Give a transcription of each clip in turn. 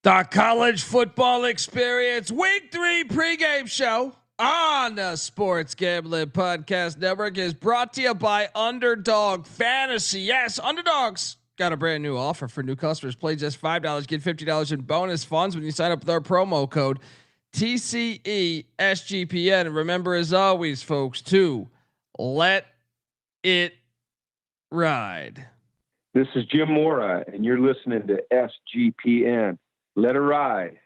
The college football experience, week 3 pregame show on the Sports Gambling Podcast Network is brought to you by Underdog Fantasy. Yes, Underdogs got a brand new offer for new customers. Play just $5, get $50 in bonus funds when you sign up with our promo code TCESGPN. And remember, as always, folks, to let it ride. This is Jim Mora, and you're listening to SGPN. Let it ride.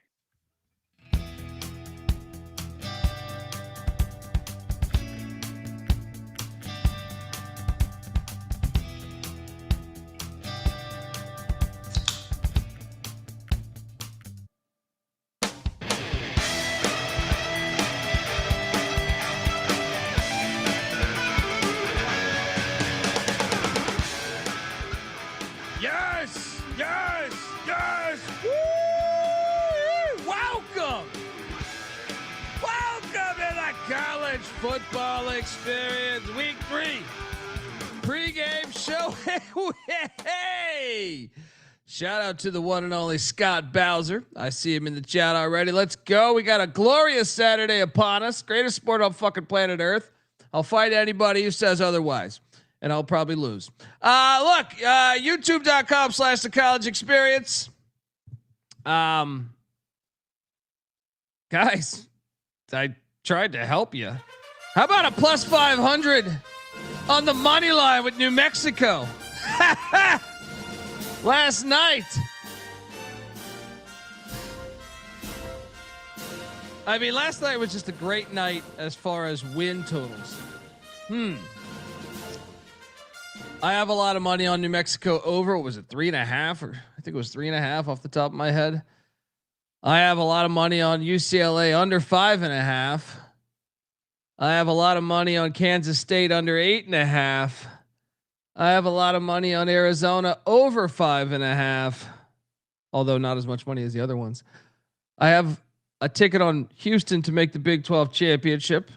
Yes, yes, yes. Woo! Welcome to the college football experience, week 3 pregame show. Hey, shout out to the one and only Scott Bowser. I see him in the chat already. Let's go. We got a glorious Saturday upon us. Greatest sport on fucking planet Earth. I'll fight anybody who says otherwise, and I'll probably lose. YouTube.com/the college experience. Guys, I tried to help you. How about a plus 500 on the money line with New Mexico last night? I mean, last night was just a great night as far as win totals. I have a lot of money on New Mexico over. What was it, 3.5? Or I think it was 3.5 off the top of my head. I have a lot of money on UCLA under 5.5. I have a lot of money on Kansas State under 8.5. I have a lot of money on Arizona over 5.5, although not as much money as the other ones. I have a ticket on Houston to make the Big 12 championship.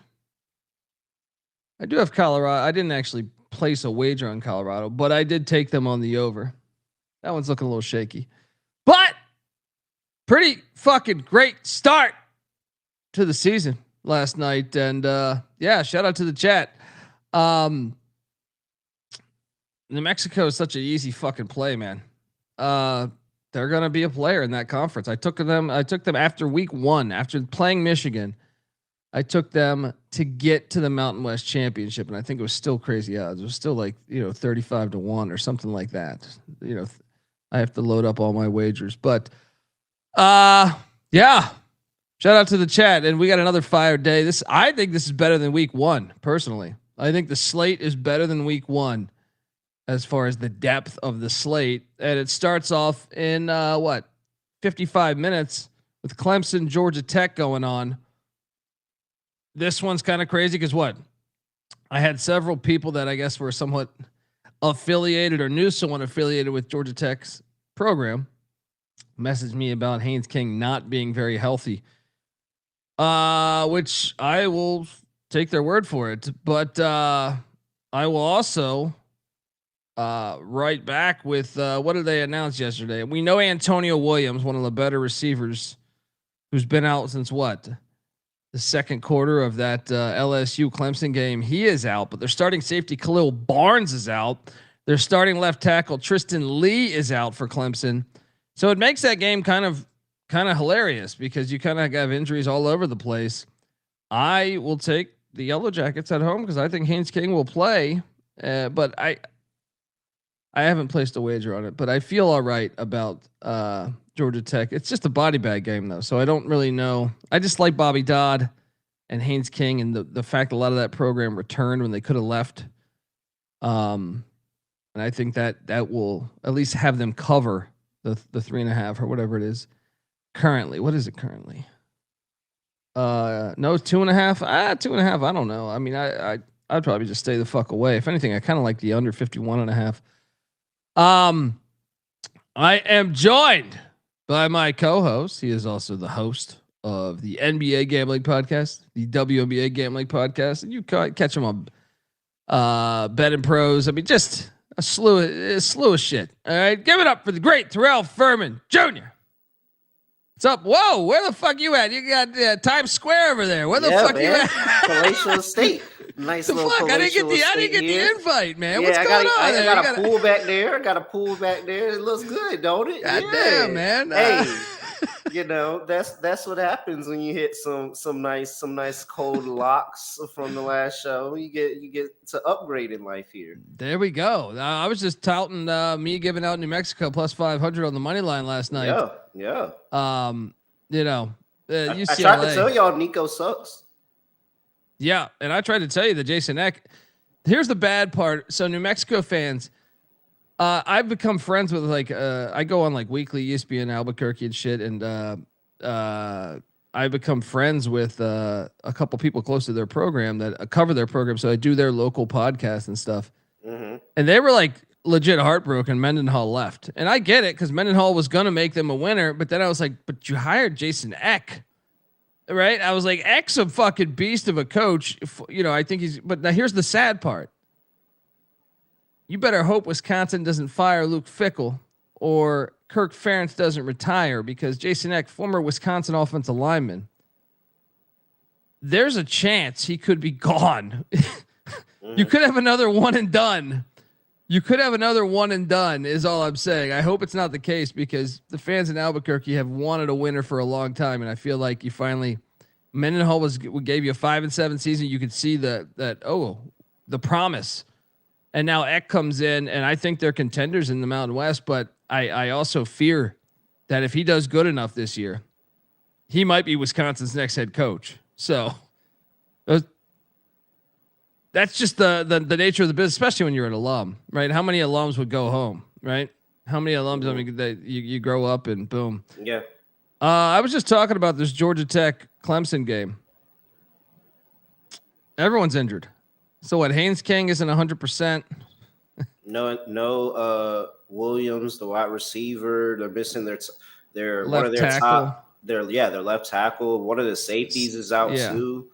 I do have Colorado. I didn't actually place a wager on Colorado, but I did take them on the over. That one's looking a little shaky, but pretty fucking great start to the season last night. And yeah, shout out to the chat. New Mexico is such an easy fucking play, man. They're going to be a player in that conference. I took them after week 1, after playing Michigan. I took them to get to the Mountain West Championship, and I think it was still crazy odds. It was still like, 35-1 or something like that. I have to load up all my wagers, but yeah. Shout out to the chat, and we got another fire day. I think this is better than week 1, personally. I think the slate is better than week 1 as far as the depth of the slate, and it starts off in 55 minutes with Clemson, Georgia Tech going on. This one's kind of crazy because I had several people that I guess were somewhat affiliated or knew someone affiliated with Georgia Tech's program messaged me about Haynes King not being very healthy, which I will take their word for it. But I will also write back with what did they announce yesterday? We know Antonio Williams, one of the better receivers, who's been out since the second quarter of that LSU Clemson game. He is out, but their starting safety Khalil Barnes is out. Their starting left tackle Tristan Lee is out for Clemson. So it makes that game kind of hilarious because you kind of have injuries all over the place. I will take the Yellow Jackets at home because I think Haynes King will play, but I haven't placed a wager on it, but I feel all right about Georgia Tech. It's just a body bag game though, so I don't really know. I just like Bobby Dodd and Haynes King, and the fact a lot of that program returned when they could have left. And I think that will at least have them cover the 3.5 or whatever it is currently. What is it currently? No, 2.5. 2.5. I don't know. I mean, I'd probably just stay the fuck away. If anything, I kind of like the under 51.5. I am joined by my co-host. He is also the host of the NBA Gambling Podcast, the WNBA Gambling Podcast, and you catch him on betting pros. I mean, just a slew of shit. All right, give it up for the great Terrell Furman Jr. What's up? Whoa, where the fuck you at? You got Times Square over there. Where the fuck you at? Palatial Estate. Nice The little fuck? I palatial didn't get here. the invite, man. Yeah, What's going on I there? got a pool back there. It looks good, don't it? God yeah. damn, man. Hey, that's what happens when you hit some nice cold locks from the last show. You get to upgrade in life here. There we go. I was just touting me giving out New Mexico plus 500 on the money line last night. Yeah. UCLA. I tried to tell y'all Nico sucks. Yeah, and I tried to tell you that Jason Eck. Here's the bad part. So New Mexico fans, I've become friends with I go on like weekly ESPN Albuquerque and shit, and I become friends with a couple people close to their program that cover their program. So I do their local podcast and stuff. Mm-hmm. And they were like legit heartbroken. Mendenhall left, and I get it because Mendenhall was gonna make them a winner. But then I was like, but you hired Jason Eck. Right. I was like, Eck's a fucking beast of a coach. I think but now here's the sad part. You better hope Wisconsin doesn't fire Luke Fickell or Kirk Ferentz doesn't retire, because Jason Eck, former Wisconsin offensive lineman, there's a chance he could be gone. You could have another one and done. Is all I'm saying. I hope it's not the case, because the fans in Albuquerque have wanted a winner for a long time, and I feel like you finally Mendenhall gave you a 5-7 season. You could see the promise, and now Eck comes in, and I think they're contenders in the Mountain West. But I also fear that if he does good enough this year, he might be Wisconsin's next head coach. So that's just the nature of the business, especially when you're an alum, right? How many alums would go home, right? How many alums? I mean, you grow up and boom. Yeah. I was just talking about this Georgia Tech Clemson game. Everyone's injured. So what? Haynes King isn't 100%. No. Williams, the wide receiver, they're missing their left one of their tackle. top. Their left tackle. One of the safeties is out too.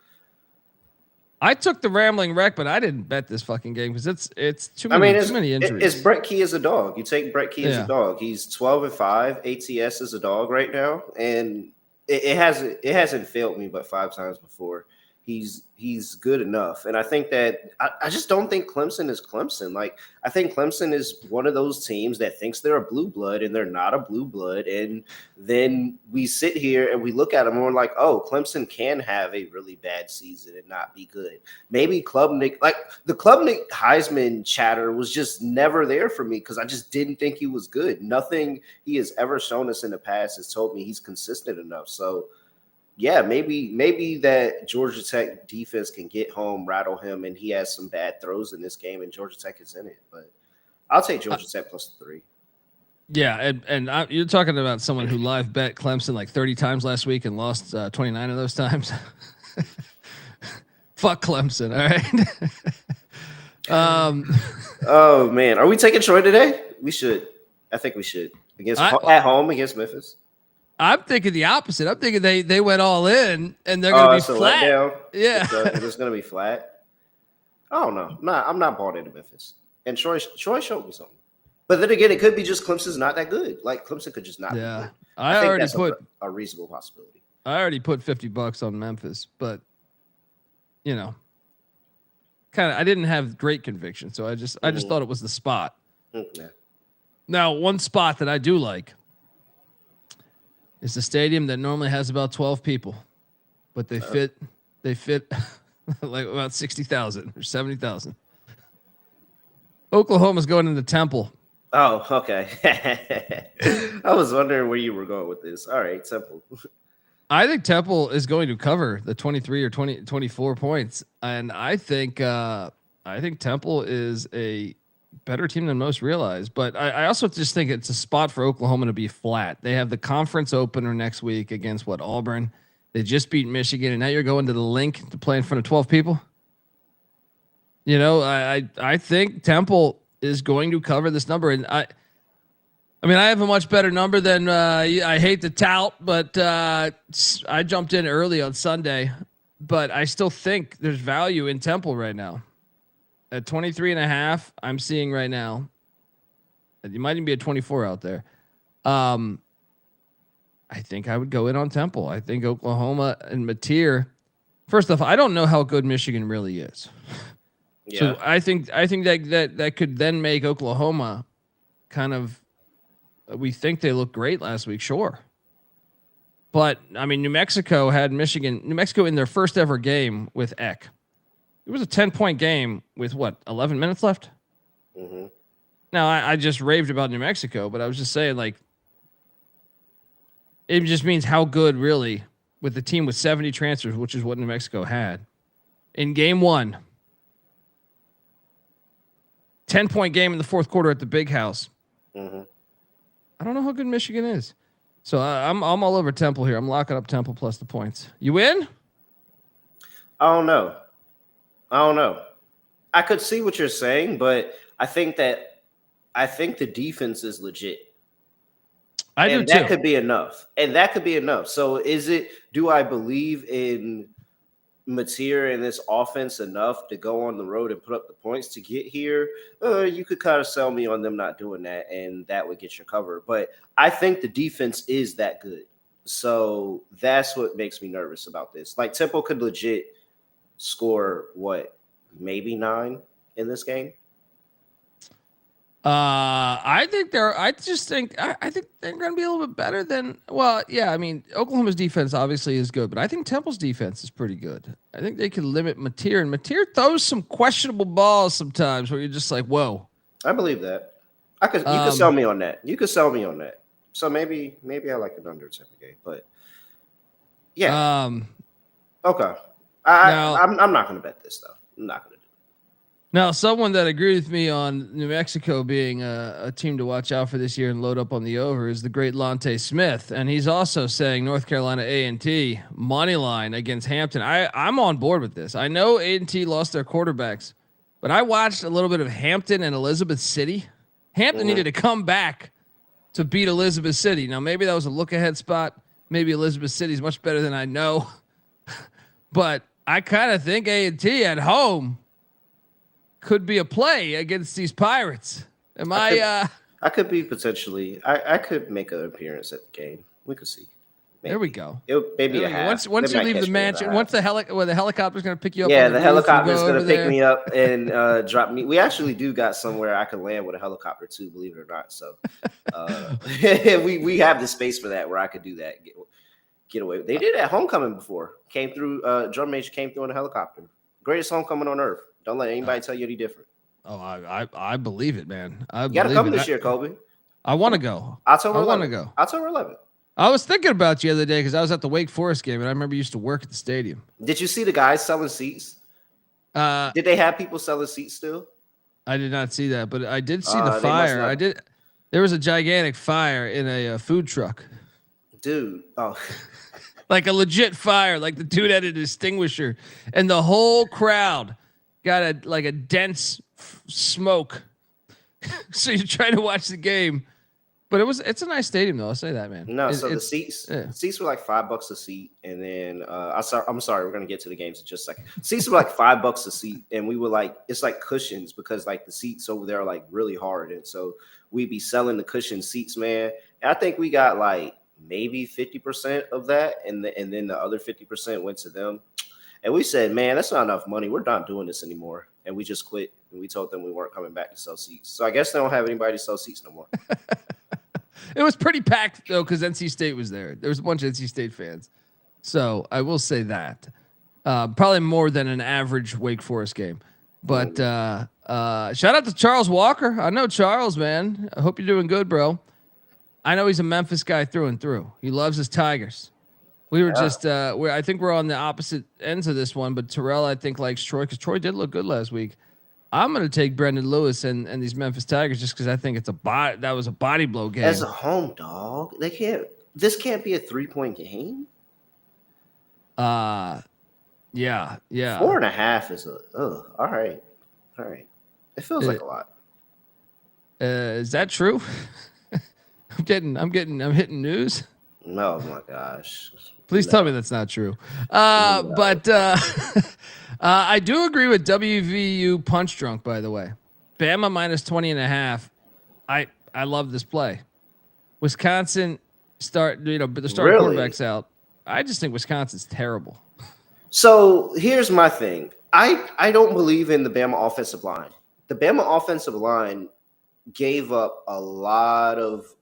I took the Rambling Wreck, but I didn't bet this fucking game because it's too many injuries. It's Brett Key as a dog. You take Brett Key as a dog. He's 12-5. ATS is a dog right now, and it hasn't failed me but 5 times before. He's good enough, and I think that I just don't think Clemson is Clemson. Like, I think Clemson is one of those teams that thinks they're a blue blood and they're not a blue blood, and then we sit here and we look at them and we're like, oh, Clemson can have a really bad season and not be good. Maybe Klubnik, like the Klubnik Heisman chatter was just never there for me because I just didn't think he was good. Nothing he has ever shown us in the past has told me he's consistent enough. So yeah, maybe that Georgia Tech defense can get home, rattle him, and he has some bad throws in this game, and Georgia Tech is in it. But I'll take Georgia Tech plus 3. Yeah, and you're talking about someone who live bet Clemson like 30 times last week and lost 29 of those times. Fuck Clemson, all right? Oh, man. Are we taking Troy today? We should. I think we should. At home against Memphis. I'm thinking the opposite. I'm thinking they went all in and they're going to be flat. Yeah, it's going to be flat. I don't know. I'm not bought into Memphis. And Troy showed me something. But then again, it could be just Clemson's not that good. Like, Clemson could just not be good. I think that's a reasonable possibility. I already put $50 on Memphis, but kind of I didn't have great conviction, so I just thought it was the spot. Yeah. Now, one spot that I do like. It's a stadium that normally has about 12 people, but they fit like about 60,000 or 70,000. Oklahoma's going into Temple. Oh, okay. I was wondering where you were going with this. All right, Temple. I think Temple is going to cover the 23 or 24 points, and I think Temple is a better team than most realize, but I also just think it's a spot for Oklahoma to be flat. They have the conference opener next week against Auburn. They just beat Michigan, and now you're going to the Link to play in front of 12 people. I think Temple is going to cover this number, and I have a much better number than I hate to tout, but I jumped in early on Sunday, but I still think there's value in Temple right now. At 23.5, I'm seeing right now. You might even be at 24 out there. I think I would go in on Temple. I think Oklahoma and Mateer. First off, I don't know how good Michigan really is. Yeah. So I think that could then make Oklahoma kind of. We think they looked great last week, sure. But I mean, New Mexico had New Mexico in their first ever game with Eck. It was a 10-point game with 11 minutes left. Mm-hmm. Now I just raved about New Mexico, but I was just saying it just means how good really with the team with 70 transfers, which is what New Mexico had in game 1. 10-point game in the fourth quarter at the Big House. Mm-hmm. I don't know how good Michigan is. So I'm all over Temple here. I'm locking up Temple plus the points. You win? I don't know. I could see what you're saying, but I think the defense is legit. I do too. That could be enough. So do I believe in Mateer and this offense enough to go on the road and put up the points to get here? You could kind of sell me on them not doing that, and that would get your cover. But I think the defense is that good. So that's what makes me nervous about this. Like Temple could legit score maybe 9 in this game. I think they're going to be a little bit better than, I mean, Oklahoma's defense obviously is good, but I think Temple's defense is pretty good. I think they can limit Mateer, and Mateer throws some questionable balls sometimes where you're just like, whoa. I believe that. You could sell me on that. So maybe I like an under type of game, but yeah. Okay. I'm not going to bet this though. I'm not going to. Now, someone that agreed with me on New Mexico being a team to watch out for this year and load up on the over is the great Lonte Smith, and he's also saying North Carolina A&T money line against Hampton. I'm on board with this. I know A&T lost their quarterbacks, but I watched a little bit of Hampton and Elizabeth City. Hampton needed to come back to beat Elizabeth City. Now, maybe that was a look ahead spot. Maybe Elizabeth City is much better than I know, but I kind of think A&T at home could be a play against these Pirates. I could be potentially. I could make an appearance at the game. We could see. There we go. Maybe a half. Once you leave the mansion, once the helicopter's going to pick you up. Yeah, the helicopter's going to pick me up and drop me. We actually do got somewhere I can land with a helicopter too, believe it or not. So we have the space for that where I could do that. Get away. They did it at homecoming before. Came through. Drum Major came through in a helicopter. Greatest homecoming on earth. Don't let anybody tell you any different. Oh, I believe it, man. You got to come this year, Kobe. I want to go. October 11th. I want to go. October 11th. I was thinking about you the other day because I was at the Wake Forest game, and I remember you used to work at the stadium. Did you see the guys selling seats? Did they have people selling seats still? I did not see that, but I did see the fire. I did. There was a gigantic fire in a food truck. Dude. Oh. Like a legit fire. Like the dude had an extinguisher, and the whole crowd got a dense smoke. So you're trying to watch the game, but it's a nice stadium though. I'll say that, man. No, the seats were like $5 a seat, and then I'm sorry, we're gonna get to the games in just a second. Seats were like $5 a seat, and we were like, it's like cushions because like the seats over there are like really hard, and so we'd be selling the cushion seats, man. And I think we got like maybe 50% of that, and then the other 50% went to them. And we said, man, that's not enough money. We're not doing this anymore. And we just quit. And we told them we weren't coming back to sell seats. So I guess they don't have anybody to sell seats no more. It was pretty packed, though, because NC State was there. There was a bunch of NC State fans. So I will say that. Probably more than an average Wake Forest game. But shout out to Charles Walker. I know Charles, man. I hope you're doing good, bro. I know he's a Memphis guy through and through. He loves his Tigers. We were just I think we're on the opposite ends of this one, but Terrell, I think, likes Troy because Troy did look good last week. I'm going to take Brendan Lewis and these Memphis Tigers just because I think that was a body blow game. As a home dog, this can't be a 3-point game. Yeah. 4.5 is all right. It feels like a lot. Is that true? I'm hitting news. No, my gosh. Please tell me that's not true. But I do agree with WVU punch drunk, by the way. Bama minus 20.5. I love this play. Wisconsin but the starting quarterback's out. I just think Wisconsin's terrible. So here's my thing. I don't believe in the Bama offensive line. The Bama offensive line gave up a lot of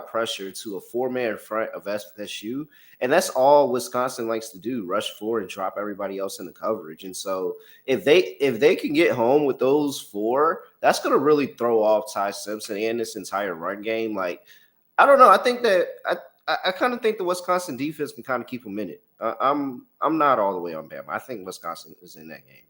pressure to a 4-man front of FSU, and that's all Wisconsin likes to do: rush forward and drop everybody else in the coverage. And so if they can get home with those 4, that's going to really throw off Ty Simpson and this entire run game. Like, I don't know. I think that I kind of think the Wisconsin defense can kind of keep them in it. I'm not all the way on Bama. I think Wisconsin is in that game.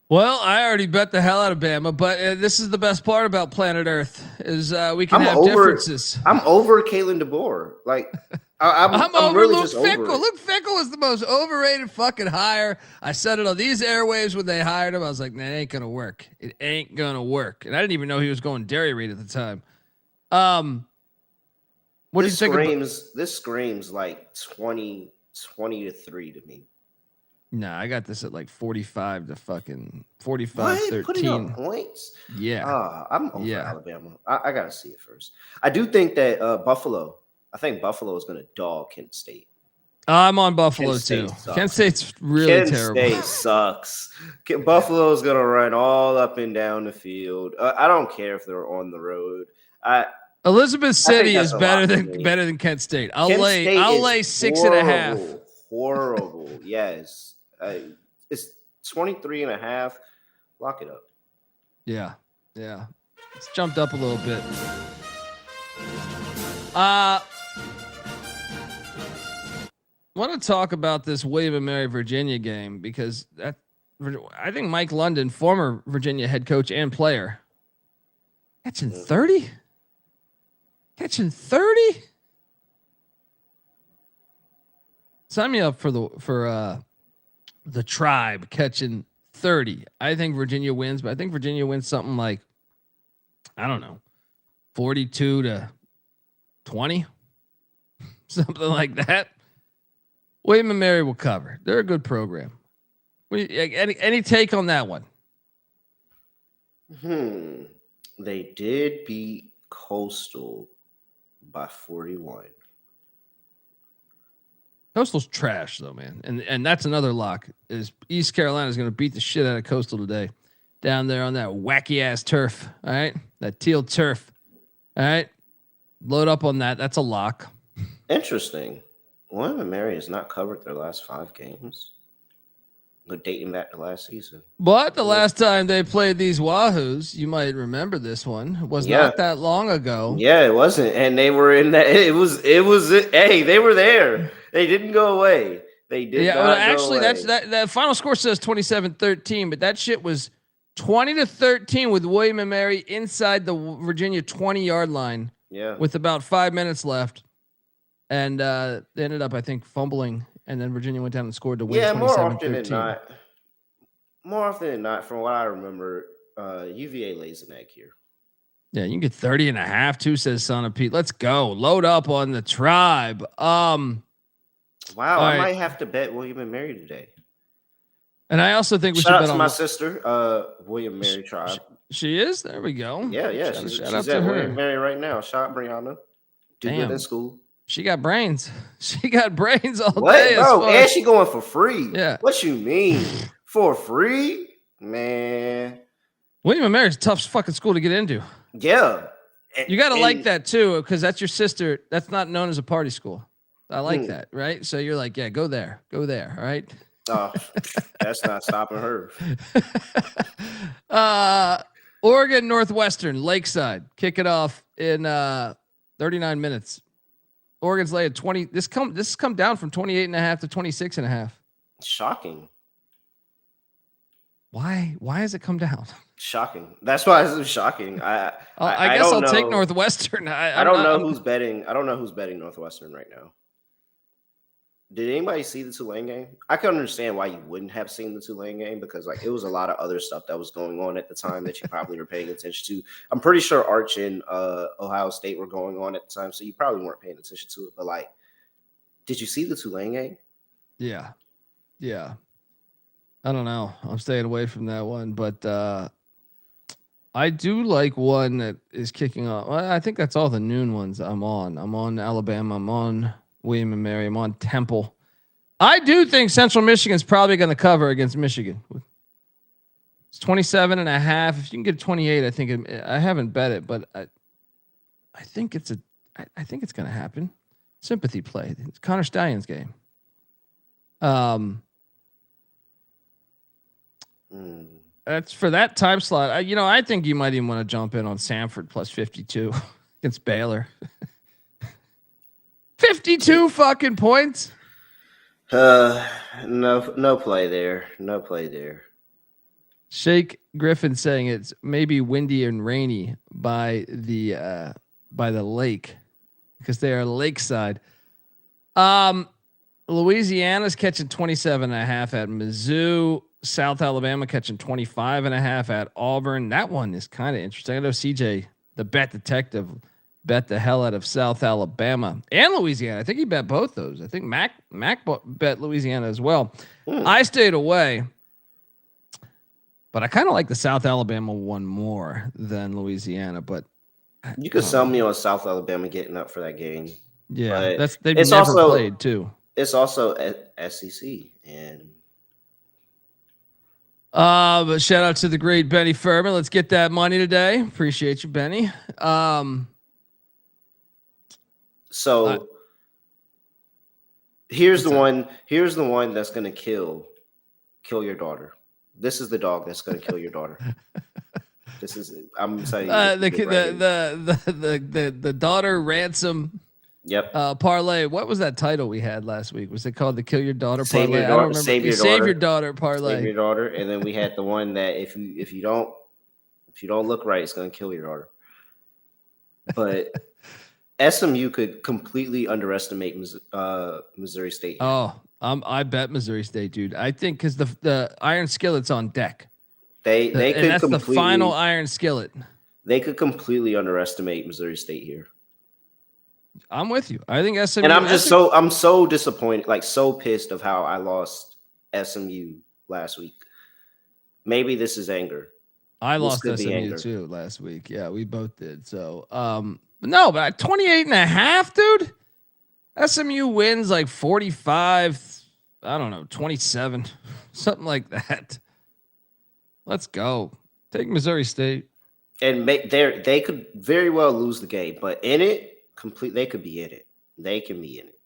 Well, I already bet the hell out of Bama, but this is the best part about planet Earth is we can have differences. I'm over Kalen DeBoer. Like, I'm over really Luke Fickell. Luke Fickell is the most overrated fucking hire. I said it on these airwaves when they hired him. I was like, nah, it ain't gonna work. It ain't gonna work. And I didn't even know he was going dairy read at the time. What do you think? This screams like 20-3 to me. Nah, I got this at like 45 to fucking 45-13. Putting up points? Yeah. I'm over Alabama. I got to see it first. I do think that Buffalo is going to dog Kent State. I'm on Buffalo too. Kent State's really terrible. Kent State sucks. Buffalo's going to run all up and down the field. I don't care if they're on the road. Elizabeth City is better than Kent State. I'll lay 6.5. Horrible. Yes. It's 23.5. Lock it up. Yeah. It's jumped up a little bit. Want to talk about this William & Mary Virginia game because I think Mike London, former Virginia head coach and player, catching 30. Catching 30. Sign me up for the Tribe catching 30. I think Virginia wins, but I think Virginia wins something like, I don't know, 42-20, something like that. William & Mary will cover. They're a good program. Any take on that one? They did beat Coastal by 41. Coastal's trash though, man. And that's another lock is East Carolina is going to beat the shit out of Coastal today down there on that wacky ass turf. All right. That teal turf. All right. Load up on that. That's a lock. Interesting. William & Mary has not covered their last 5 games. But dating back to last season. But the last time they played these Wahoos, you might remember this one, was not that long ago. Yeah, it wasn't. And they were in that. It was. Hey, they were there. They didn't go away. They did. Yeah, well, actually, that final score says 27-13, but that shit was 20-13 with William & Mary inside the Virginia 20-yard line. Yeah, with about 5 minutes left, and they ended up, I think, fumbling. And then Virginia went down and scored to win. Yeah, more often than not, from what I remember, UVA lays an egg here. Yeah, you can get 30.5 too, says Son of Pete. Let's go. Load up on the Tribe. Wow, I might have to bet William & Mary today. And I also think we shout should bet out to my sister, William & Mary Tribe. She is? There we go. Yeah. She's at William & Mary right now. Shout out Brianna. Do good in school. She got brains. She got brains all day. Bro? And she going for free. Yeah. What you mean? For free? Man. William & Mary's a tough fucking school to get into. Yeah. You got to like that too, because that's your sister. That's not known as a party school. I like that, right? So you're like, yeah, go there. All right. Oh, that's not stopping her. Oregon, Northwestern, Lakeside. Kick it off in 39 minutes. Oregon's laying 20. This come down from 28.5 to 26.5. Shocking. Why has it come down? Shocking. That's why it's shocking. I guess I'll take Northwestern. I don't know who's betting. I don't know who's betting Northwestern right now. Did anybody see the Tulane game? I can understand why you wouldn't have seen the Tulane game because it was a lot of other stuff that was going on at the time that you probably were paying attention to. I'm pretty sure Arch and Ohio State were going on at the time, so you probably weren't paying attention to it. But did you see the Tulane game? Yeah. I don't know. I'm staying away from that one, but I do like one that is kicking off. Well, I think that's all the noon ones I'm on. I'm on Alabama. I'm on William and Mary. I'm on Temple. I do think Central Michigan's probably going to cover against Michigan. It's 27.5. If you can get 28, I think I haven't bet it, but I think it's I think it's going to happen. Sympathy play. It's Connor Stallion's game. That's for that time slot. I think you might even want to jump in on Samford plus 52 against Baylor. 52 fucking points. No play there. No play there. Shake Griffin saying it's maybe windy and rainy by the lake because they are lakeside. Louisiana's catching 27.5 at Mizzou. South Alabama catching 25.5 at Auburn. That one is kind of interesting. I know CJ, the bet detective, bet the hell out of South Alabama and Louisiana. I think he bet both those. I think Mac bet Louisiana as well. I stayed away, but I kind of like the South Alabama one more than Louisiana. But you could sell me on South Alabama getting up for that game. Yeah, they've never also played too. It's also SEC and. But shout out to the great Benny Furman. Let's get that money today. Appreciate you, Benny. So here's the one that's gonna kill your daughter. This is the dog that's gonna kill your daughter. I'm saying the daughter ransom. Yep. Parlay. What was that title we had last week? Was it called the Kill Your Daughter Parlay? I don't remember. Save your daughter Parlay. Save your daughter, and then we had the one that if you don't look right, it's going to kill your daughter. But SMU could completely underestimate Missouri State. Oh, I bet Missouri State, dude. I think because the iron skillet's on deck. They could. That's the final iron skillet. They could completely underestimate Missouri State here. I'm with you. I think SMU. And I'm so disappointed, like so pissed of how I lost SMU last week. Maybe this is anger. I lost SMU too last week. Yeah, we both did. So, no, but 28.5, dude. SMU wins like 45. I don't know, 27, something like that. Let's go. Take Missouri State. And they could very well lose the game, but in it. They could be in it. They can be in it.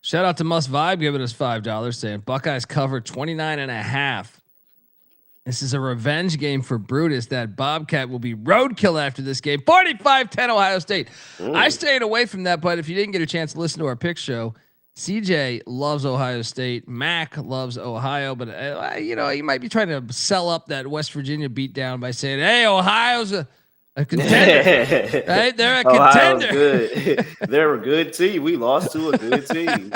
Shout out to Must Vibe giving us $5 saying Buckeyes cover 29.5. This is a revenge game for Brutus. That Bobcat will be roadkill after this game. 45-10 Ohio State. I stayed away from that, but if you didn't get a chance to listen to our pick show, CJ loves Ohio State. Mac loves Ohio, but you might be trying to sell up that West Virginia beatdown by saying, "Hey, Ohio's a contender." Right? They're a contender. Good. They're a good team. We lost to a good team.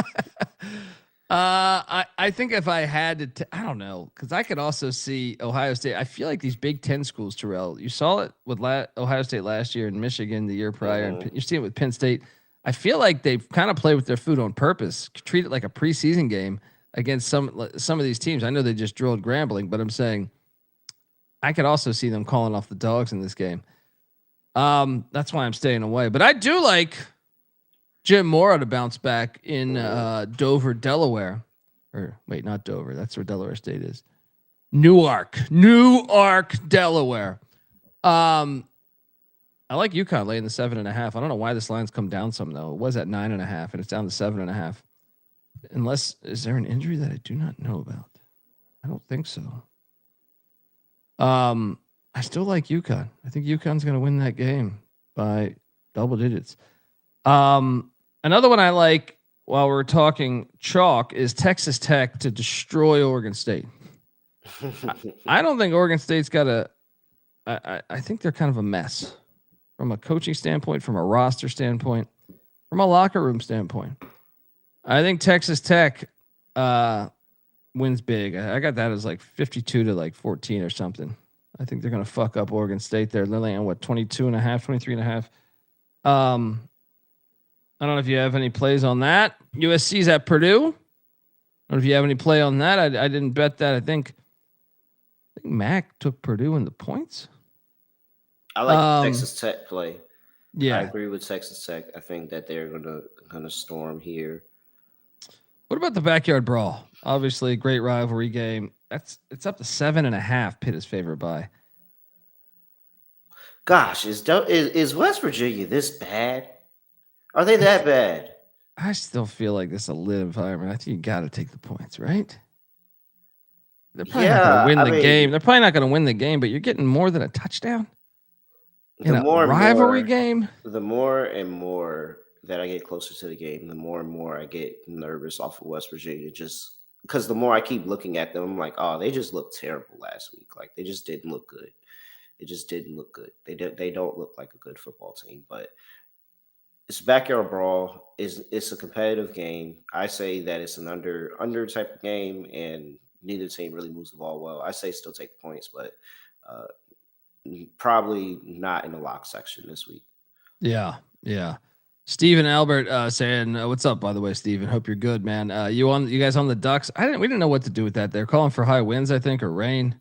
I think if I had to, I don't know, because I could also see Ohio State. I feel like these Big Ten schools, Terrell. You saw it with Ohio State last year and Michigan the year prior, and you see it with Penn State. I feel like they've kind of played with their food on purpose, treat it like a preseason game against some of these teams. I know they just drilled Grambling, but I'm saying I could also see them calling off the dogs in this game. That's why I'm staying away. But I do like Jim Mora to bounce back in Dover, Delaware. Or wait, not Dover. That's where Delaware State is. Newark, Delaware. I like UConn laying the 7.5. I don't know why this line's come down some though. It was at 9.5 and it's down to 7.5. Unless, is there an injury that I do not know about? I don't think so. I still like UConn. I think UConn's going to win that game by double digits. Another one I like while we're talking chalk is Texas Tech to destroy Oregon State. I don't think Oregon State's got I think they're kind of a mess from a coaching standpoint, from a roster standpoint, from a locker room standpoint. I think Texas Tech wins big. I got that as like 52 to like 14 or something. I think they're going to fuck up Oregon State there. They're laying on 22.5, 23.5. I don't know if you have any plays on that. USC's at Purdue. I don't know if you have any play on that. I didn't bet that. I think Mac took Purdue in the points. I like the Texas Tech play. Yeah, I agree with Texas Tech. I think that they're gonna storm here. What about the backyard brawl? Obviously, a great rivalry game. It's up to 7.5. Pitt is favored by. Gosh, is West Virginia this bad? Are they that bad? I still feel like this is a lit environment. I think you got to take the points, right? They're probably not going to win the game. They're probably not going to win the game, but you're getting more than a touchdown in a rivalry game. The more and more that I get closer to the game, the more and more I get nervous off of West Virginia. Just because the more I keep looking at them, I'm like, oh, they just looked terrible last week. Like they just didn't look good. It just didn't look good. They don't look like a good football team. But it's backyard brawl. It's a competitive game. I say that it's an under type of game, and neither team really moves the ball well. I say still take points, but probably not in the lock section this week. Yeah. Steven Albert saying, "What's up, by the way, Steven? Hope you're good, man. You guys on the Ducks? We didn't know what to do with that. They're calling for high winds, I think, or rain.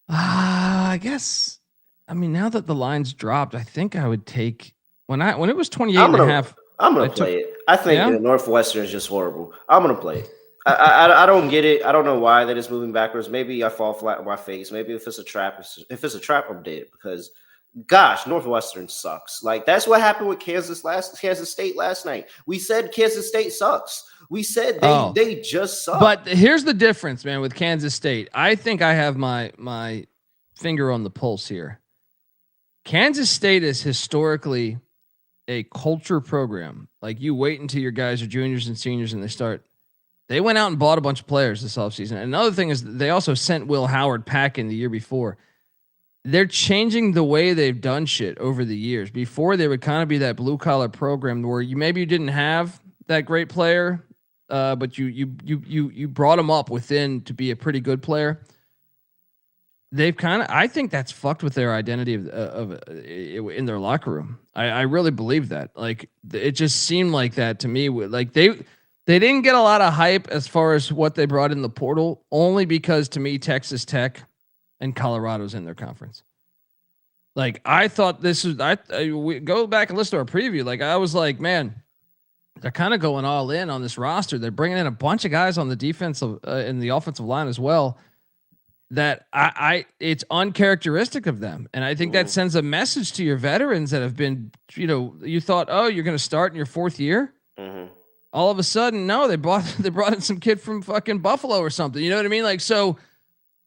I guess. I mean, now that the line's dropped, I think I would take when it was 28.5. I'm gonna play it. I think Northwestern is just horrible. I'm gonna play it. I don't get it. I don't know why that is moving backwards. Maybe I fall flat on my face. Maybe if it's a trap, I'm dead because. Gosh, Northwestern sucks. Like that's what happened with Kansas State last night. We said Kansas State sucks. We said they just suck. But here's the difference, man, with Kansas State. I think I have my finger on the pulse here. Kansas State is historically a culture program. Like you wait until your guys are juniors and seniors and they went out and bought a bunch of players this offseason. And another thing is they also sent Will Howard packing the year before. They're changing the way they've done shit over the years. Before they would kind of be that blue collar program where you didn't have that great player, but you brought him up within to be a pretty good player. They've I think that's fucked with their identity of in their locker room. I really believe that. Like it just seemed like that to me. Like they didn't get a lot of hype as far as what they brought in the portal, only because to me Texas Tech and Colorado's in their conference. Like I thought we go back and listen to our preview. Like I was like, man, they're kind of going all in on this roster. They're bringing in a bunch of guys on the defensive and the offensive line as well. That it's uncharacteristic of them. And I think that sends a message to your veterans that have been, you thought, oh, you're going to start in your fourth year. Mm-hmm. All of a sudden, no, they brought in some kid from fucking Buffalo or something. You know what I mean? Like, so,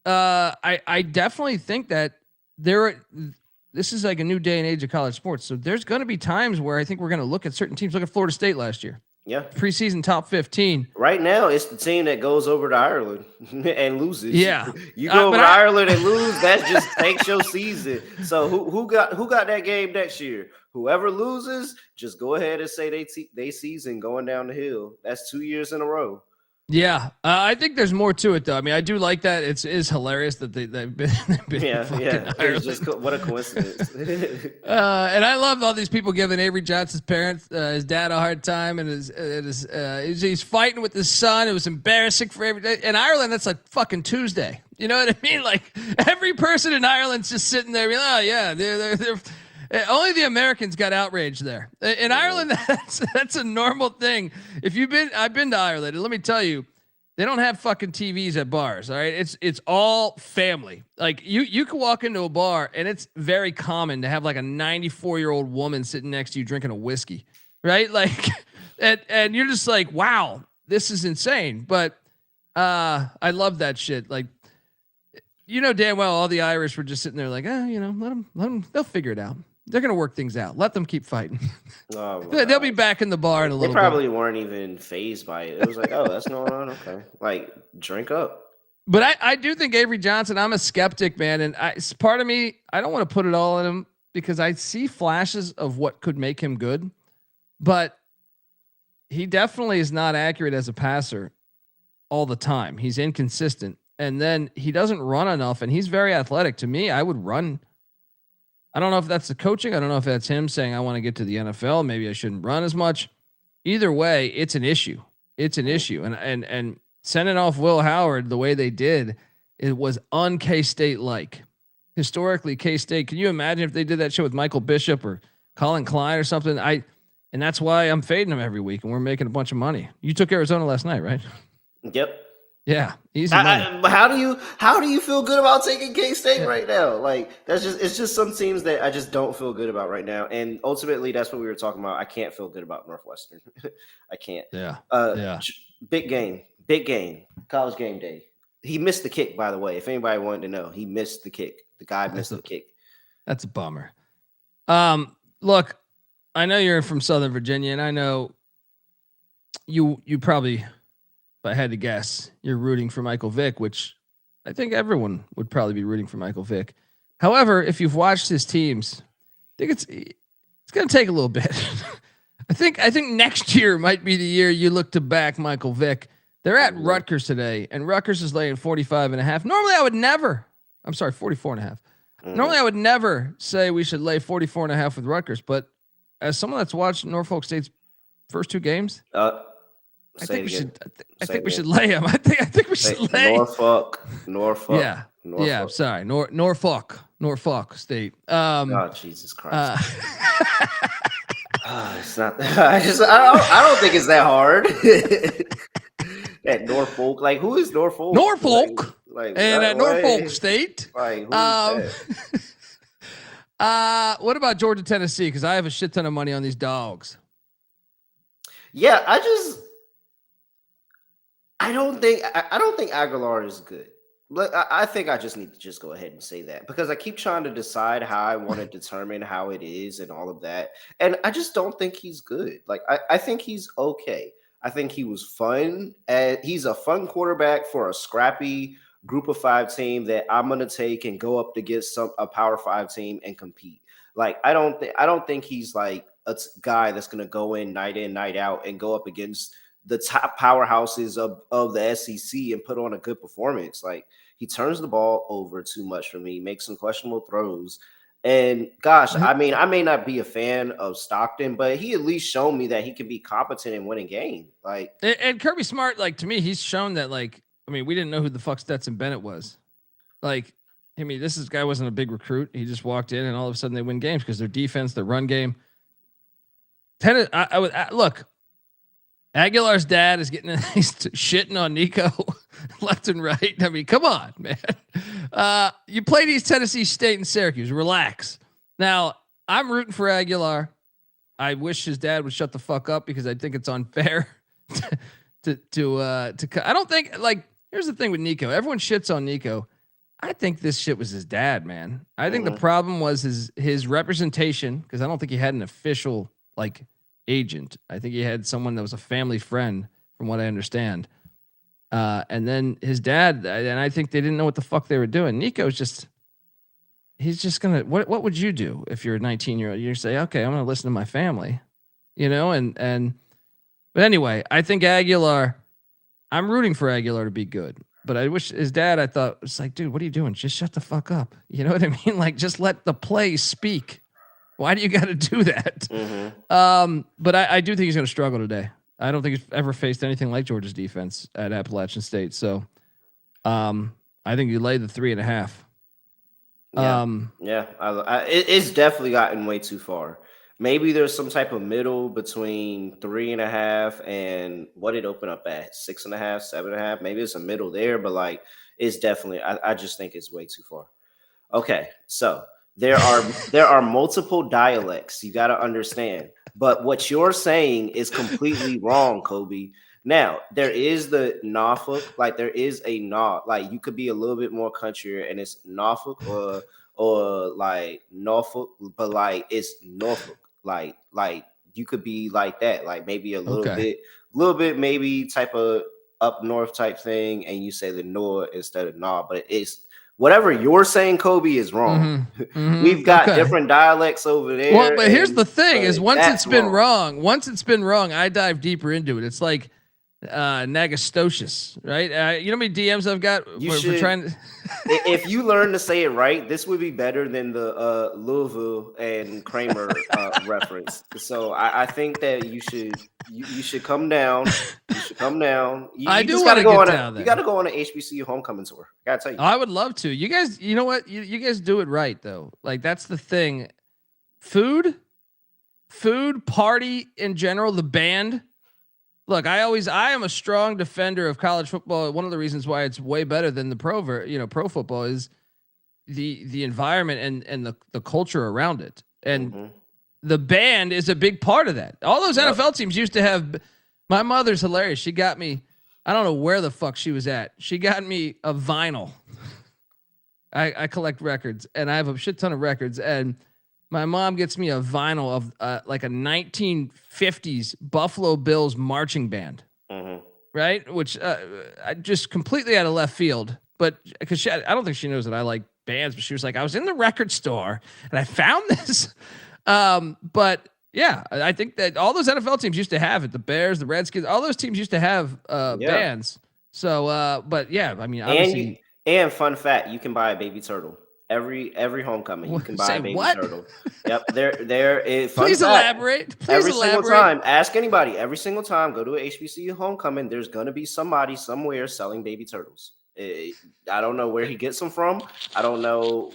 I definitely think that this is like a new day and age of college sports. So there's going to be times where I think we're going to look at certain teams. Look at Florida State last year. Yeah. Preseason top 15. Right now, it's the team that goes over to Ireland and loses. Yeah. You go over to Ireland and lose, that just takes your season. So who got that game next year? Whoever loses, just go ahead and say they season going down the hill. That's 2 years in a row. Yeah, I think there's more to it though. I mean, I do like that. It is hilarious that they've been It's just what a coincidence. And I love all these people giving Avery Johnson's parents, his dad, a hard time, and he's fighting with his son. It was embarrassing for every day. In Ireland, that's like fucking Tuesday. You know what I mean? Like every person in Ireland's just sitting there. Oh yeah, they're. Only the Americans got outraged there. In Ireland, that's a normal thing. I've been to Ireland, and let me tell you, they don't have fucking TVs at bars. All right, it's all family. Like you can walk into a bar, and it's very common to have like a 94-year-old woman sitting next to you drinking a whiskey, right? Like, and you're just like, wow, this is insane. But I love that shit. Like, damn well all the Irish were just sitting there like, let them, they'll figure it out. They're going to work things out. Let them keep fighting. Oh, they'll be back in the bar in a little bit. They probably weren't even fazed by it. It was like, oh, that's going on. Okay. Like, drink up. But I do think Avery Johnson, I'm a skeptic, man. And part of me, I don't want to put it all in him because I see flashes of what could make him good. But he definitely is not accurate as a passer all the time. He's inconsistent. And then he doesn't run enough. And he's very athletic. To me, I would run. I don't know if that's the coaching. I don't know if that's him saying, I want to get to the NFL. Maybe I shouldn't run as much. Either way, it's an issue. It's an issue. And sending off Will Howard the way they did, it was un-K State like. historically K-State. Can you imagine if they did that shit with Michael Bishop or Colin Klein or something? And that's why I'm fading them every week, and we're making a bunch of money. You took Arizona last night, right? Yep. Yeah, easy money. But how do you feel good about taking K-State right now? Like it's just some teams that I just don't feel good about right now. And ultimately, that's what we were talking about. I can't feel good about Northwestern. I can't. Yeah. Big game, college game day. He missed the kick, by the way. If anybody wanted to know, he missed the kick. The guy missed the kick. That's a bummer. Look, I know you're from Southern Virginia, and I know you probably, if I had to guess, you're rooting for Michael Vick, which I think everyone would probably be rooting for Michael Vick. However, if you've watched his teams, I think it's going to take a little bit. I think next year might be the year you look to back Michael Vick. They're at Rutgers today, and Rutgers is laying 45.5. Normally, I would never. I'm sorry, 44.5. Normally, I would never say we should lay 44.5 with Rutgers, but as someone that's watched Norfolk State's first two games, I think we should. I think we should lay them. I think we should lay Norfolk. Yeah. Sorry, Norfolk State. Oh, Jesus Christ. It's not. I don't think it's that hard. At Norfolk, like who is Norfolk? Like and at Norfolk State. Like what about Georgia, Tennessee? Because I have a shit ton of money on these dogs. Yeah, I don't think Aguilar is good. I think I just need to just go ahead and say that because I keep trying to decide how I want to determine how it is and all of that, and I just don't think he's good. Like I think he's okay. I think he was fun. He's a fun quarterback for a scrappy group of 5 team that I'm going to take and go up against a Power 5 team and compete. Like I don't think he's like a guy that's going to go in, night out, and go up against the top powerhouses of the SEC and put on a good performance. Like he turns the ball over too much for me, makes some questionable throws. And gosh, I mean, I may not be a fan of Stockton, but he at least showed me that he can be competent in winning game. Like, and Kirby Smart, like to me, he's shown that. Like, I mean, we didn't know who the fuck Stetson Bennett was. Like, I mean, this guy wasn't a big recruit. He just walked in, and all of a sudden they win games because their defense, their run game. Look. Aguilar's dad is he's shitting on Nico left and right. I mean, come on, man. You played East Tennessee State and Syracuse. Relax. Now, I'm rooting for Aguilar. I wish his dad would shut the fuck up because I think it's unfair to I don't think, like, here's the thing with Nico. Everyone shits on Nico. I think this shit was his dad, man. I think the problem was his representation because I don't think he had an official, like, agent. I think he had someone that was a family friend from what I understand. And then his dad, and I think they didn't know what the fuck they were doing. Nico's he's just gonna, what would you do if you're a 19-year-old? You say, okay, I'm gonna listen to my family, but anyway, I think Aguilar, I'm rooting for Aguilar to be good, but I wish his dad, I thought was like, dude, what are you doing? Just shut the fuck up. You know what I mean? Like, just let the play speak. Why do you got to do that? But I do think he's going to struggle today. I don't think he's ever faced anything like Georgia's defense at Appalachian State. So I think you lay the 3.5. It's definitely gotten way too far. Maybe there's some type of middle between 3.5 and what it opened up at 6.5, 7.5. Maybe it's a middle there, but like it's definitely. I just think it's way too far. Okay, so. There are multiple dialects you got to understand, but what you're saying is completely wrong, Kobe. Now there is the Norfolk, like there is a like you could be a little bit more country and it's Norfolk or like Norfolk, but like it's Norfolk, like you could be like that, like maybe a little bit, maybe type of up north type thing, and you say the Nor instead of Nah, but it's. Whatever you're saying, Kobe, is wrong. We've got different dialects over there. Well, but here's the thing: is once it's been wrong, I dive deeper into it. It's like Nagastocious, right? You know how many DMs I've got for trying to. If you learn to say it right, this would be better than the Louisville and Kramer reference. So I think that you should come down. You should come down. I do want to get down there. You got to go on an HBCU homecoming tour. I gotta tell you. I would love to. You guys, you know what? You guys do it right though. Like that's the thing. Food, party in general, the band. Look, I am a strong defender of college football. One of the reasons why it's way better than the pro football is the environment and the culture around it. And the band is a big part of that. All those NFL teams used to have. My mother's hilarious. She got me. I don't know where the fuck she was at. She got me a vinyl. I collect records, and I have a shit ton of records. And my mom gets me a vinyl of like a 1950s Buffalo Bills marching band, right? Which I just completely out of left field. But because I don't think she knows that I like bands, but she was like, I was in the record store and I found this. But yeah, I think that all those NFL teams used to have it. The Bears, the Redskins, all those teams used to have bands. So, but yeah, I mean, obviously. And fun fact, you can buy a baby turtle. Every homecoming, you can buy a baby turtle. Yep, there. Please elaborate. Single time, ask anybody. Every single time, go to a HBCU homecoming. There's gonna be somebody somewhere selling baby turtles. I don't know where he gets them from. I don't know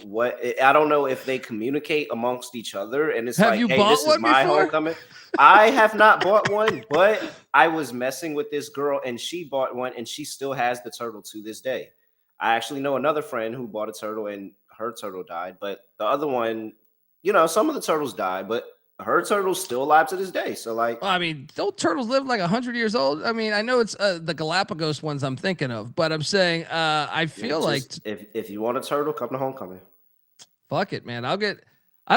if they communicate amongst each other. And it's like, hey, this is my homecoming. I have not bought one, but I was messing with this girl, and she bought one, and she still has the turtle to this day. I actually know another friend who bought a turtle, and her turtle died, but the other one, some of the turtles died, but her turtle's still alive to this day. So like, I mean, those turtles live like 100 years old. I mean, I know it's the Galapagos ones I'm thinking of, but I'm saying I feel like if you want a turtle, come to homecoming. Fuck it, man. I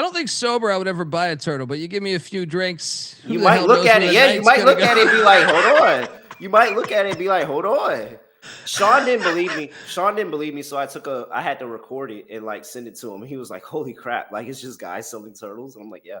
don't think sober I would ever buy a turtle, but you give me a few drinks. You might look at it. Yeah, you might look at it and be like, hold on. You might look at it and be like, hold on. Sean didn't believe me. So I had to record it and like send it to him. He was like, holy crap. Like, it's just guys selling turtles. And I'm like, yeah.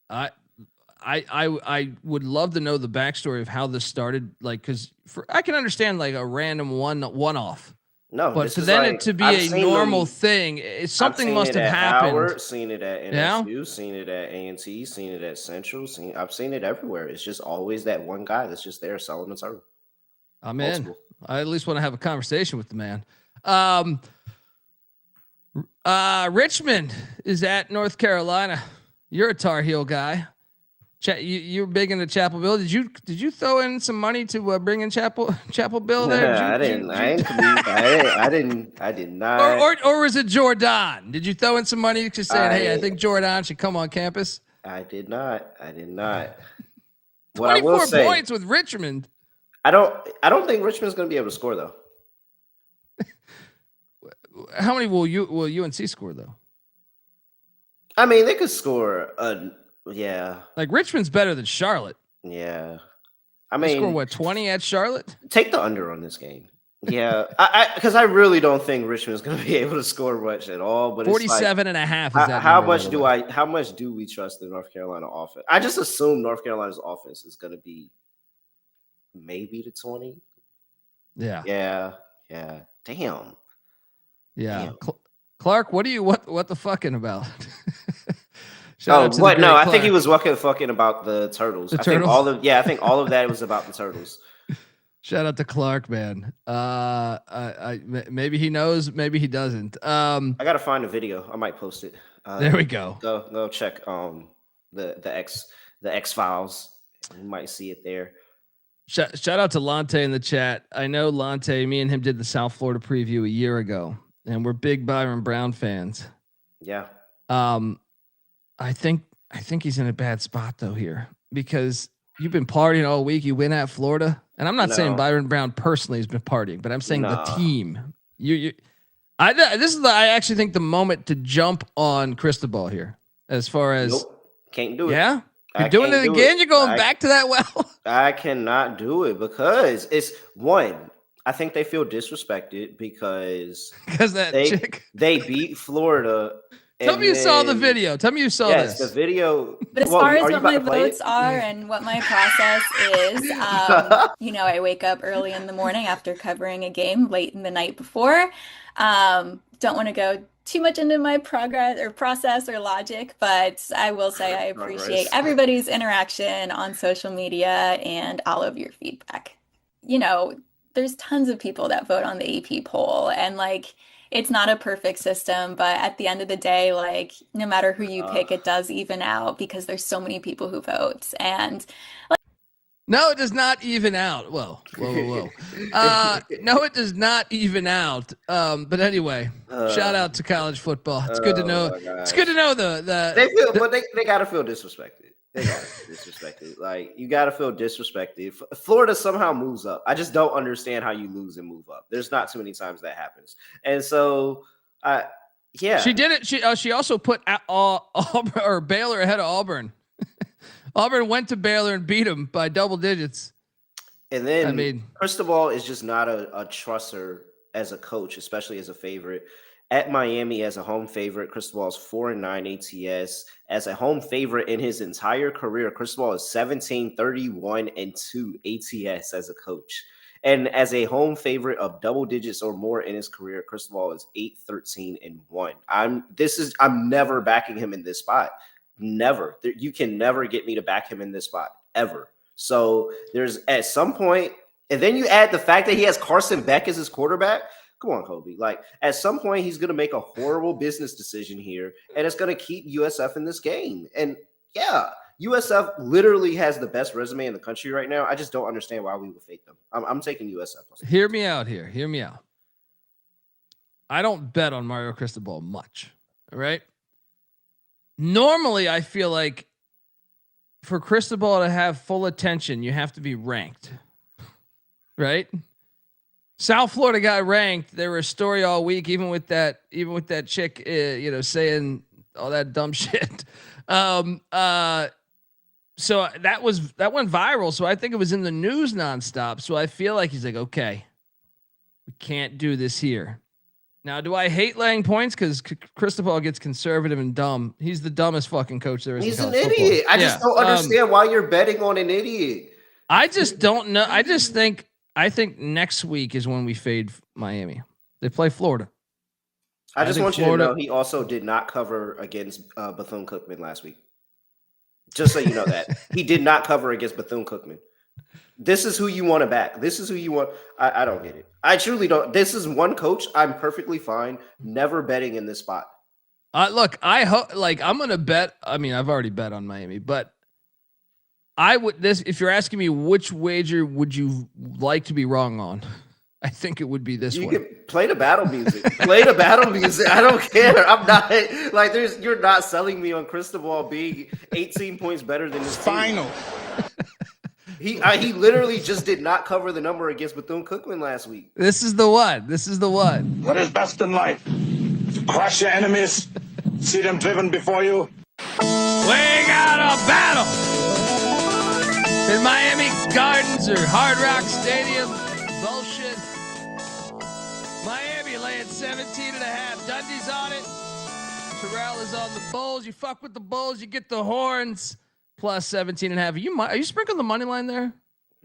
I would love to know the backstory of how this started. Like, cause I can understand like a random one-off. No, but for then it to be a normal thing, something must have happened. Howard, seen it at NSU, seen it at A&T, seen it at Central. I've seen it everywhere. It's just always that one guy that's just there selling the turtle. I'm in. I at least want to have a conversation with the man. Richmond is at North Carolina. You're a Tar Heel guy. You're big into Chapel Bill. Did you throw in some money to bring in Chapel Bill there? I did not. Or was it Jordan? Did you throw in some money just saying, hey, I think Jordan should come on campus? I did not. 24 points with Richmond. I don't think Richmond's going to be able to score though. How many will UNC score though? I mean, they could score. Yeah. Like Richmond's better than Charlotte. Yeah. I mean, they score 20 at Charlotte? Take the under on this game. Yeah. Because I really don't think Richmond's going to be able to score much at all. But 47 and a half. Is that how much do we trust the North Carolina offense? I just assume North Carolina's offense is going to be maybe to 20. Yeah. Damn. Yeah. Damn. Clark, what the fucking about? I think he was fucking about the turtles. I think all of that was about the turtles. Shout out to Clark, man. Maybe he knows, maybe he doesn't. I gotta find a video. I might post it. There we go. Go check the X-Files. You might see it there. Shout out to Lante in the chat. I know Lante, me and him did the South Florida preview a year ago, and we're big Byron Brown fans. Yeah. I think he's in a bad spot though here because you've been partying all week. You win at Florida, and I'm not saying Byron Brown personally has been partying, but I'm saying the team. I actually think the moment to jump on Cristobal here, as far as can't do it. Yeah. You're doing it again. You're going back to that well. I cannot do it because it's one. I think they feel disrespected because that chick. They beat Florida Tell me you saw the video. Tell me you saw this. Yes, the video. But as far as what my votes are and what my process is, I wake up early in the morning after covering a game late in the night before. Don't want to go too much into my process or logic, but I will say I appreciate everybody's interaction on social media and all of your feedback. There's tons of people that vote on the AP poll, and it's not a perfect system, but at the end of the day, no matter who you pick, it does even out because there's so many people who vote. And no, it does not even out. Whoa. No, it does not even out. But anyway, shout out to college football. It's good to know. It's good to know they gotta feel disrespected. They gotta feel disrespected. You gotta feel disrespected. Florida somehow moves up. I just don't understand how you lose and move up. There's not too many times that happens. And so, yeah, she did it. She also put Auburn or Baylor ahead of Auburn. Auburn went to Baylor and beat them by double digits. And then, Cristobal is just not a trusser as a coach, especially as a favorite. At Miami as a home favorite, Cristobal is 4-9 ATS. As a home favorite in his entire career, Cristobal is 17-31-2 ATS as a coach. And as a home favorite of double digits or more in his career, Cristobal is 8-13-1. I'm never backing him in this spot. Never. You can never get me to back him in this spot ever. So there's at some point, and then you add the fact that he has Carson Beck as his quarterback. Come on, Kobe. At some point, he's going to make a horrible business decision here, and it's going to keep USF in this game. And yeah, USF literally has the best resume in the country right now. I just don't understand why we would fake them. I'm taking USF. Hear me out here. Hear me out. I don't bet on Mario Cristobal much. All right. Normally, I feel like for Cristobal to have full attention, you have to be ranked. Right? South Florida got ranked. There was a story all week, even with that chick, saying all that dumb shit. So that went viral. So I think it was in the news nonstop. So I feel like he's like, okay, we can't do this here. Now, do I hate laying points? Because Cristobal gets conservative and dumb. He's the dumbest fucking coach there is. He's an idiot. I just don't understand why you're betting on an idiot. I just don't know. I think next week is when we fade Miami. They play Florida. I just want you to know he also did not cover against Bethune-Cookman last week. Just so you know that. He did not cover against Bethune-Cookman. This is who you want to back. This is who you want. I don't get it. I truly don't. This is one coach. I'm perfectly fine never betting in this spot. Look, I hope I'm going to bet. I mean, I've already bet on Miami, but if you're asking me which wager would you like to be wrong on, I think it would be this one. You can play the battle music. Play the battle music. I don't care. I'm not you're not selling me on Cristobal being 18 points better than his final. He literally just did not cover the number against Bethune-Cookman last week. This is the one. What is best in life? To crush your enemies, see them driven before you. We got a battle in Miami Gardens or Hard Rock Stadium. Bullshit. Miami laying 17.5. Dundee's on it. Terrell is on the Bulls. You fuck with the Bulls, you get the horns. Plus 17.5. Are you sprinkling the money line there?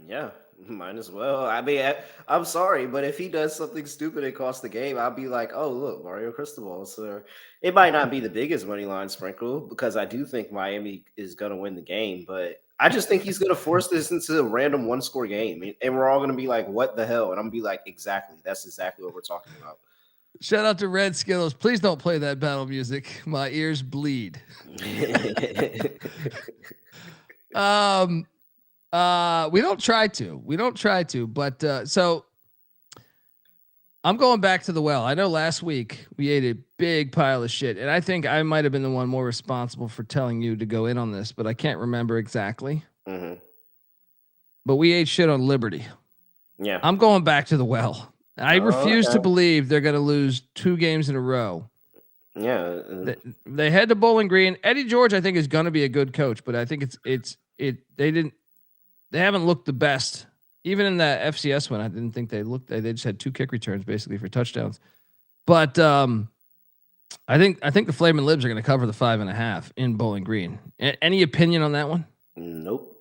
Yeah, might as well. I mean, I'm sorry, but if he does something stupid and costs the game, I'll be like, oh, look, Mario Cristobal. So it might not be the biggest money line sprinkle because I do think Miami is going to win the game, but I just think he's going to force this into a random one-score game, and we're all going to be like, what the hell? And I'm going to be like, exactly. That's exactly what we're talking about. Shout out to Red Skittles. Please don't play that battle music. My ears bleed. We don't try to, but so I'm going back to the well. I know last week we ate a big pile of shit, and I think I might have been the one more responsible for telling you to go in on this, but I can't remember exactly. Mm-hmm. But we ate shit on Liberty. Yeah. I'm going back to the well. I refuse to believe they're going to lose 2 games in a row. Yeah. They head to Bowling Green. Eddie George, I think, is going to be a good coach, but I think they haven't looked the best. Even in that FCS one, I didn't think they looked. They just had 2 kick returns basically for touchdowns. But I think the Flamin' Libs are going to cover the 5.5 in Bowling Green. Any opinion on that one? Nope.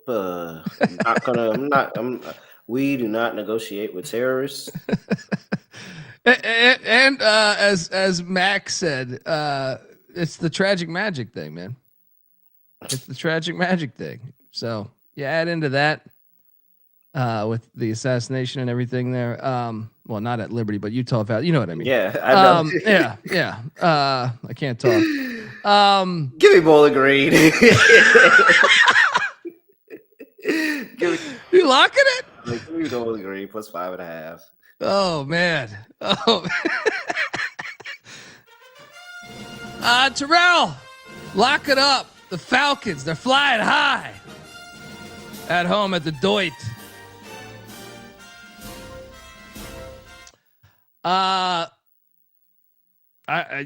We do not negotiate with terrorists. and as Max said, it's the tragic magic thing, man. It's the tragic magic thing. So you add into that with the assassination and everything there. Well, not at Liberty, but Utah Valley. You know what I mean? Yeah, I know. Yeah. I can't talk. Give me Bowling Green. You locking it? Give me Bowling Green plus 5.5. Oh man. Terrell, lock it up. The Falcons, they're flying high at home at the Doit.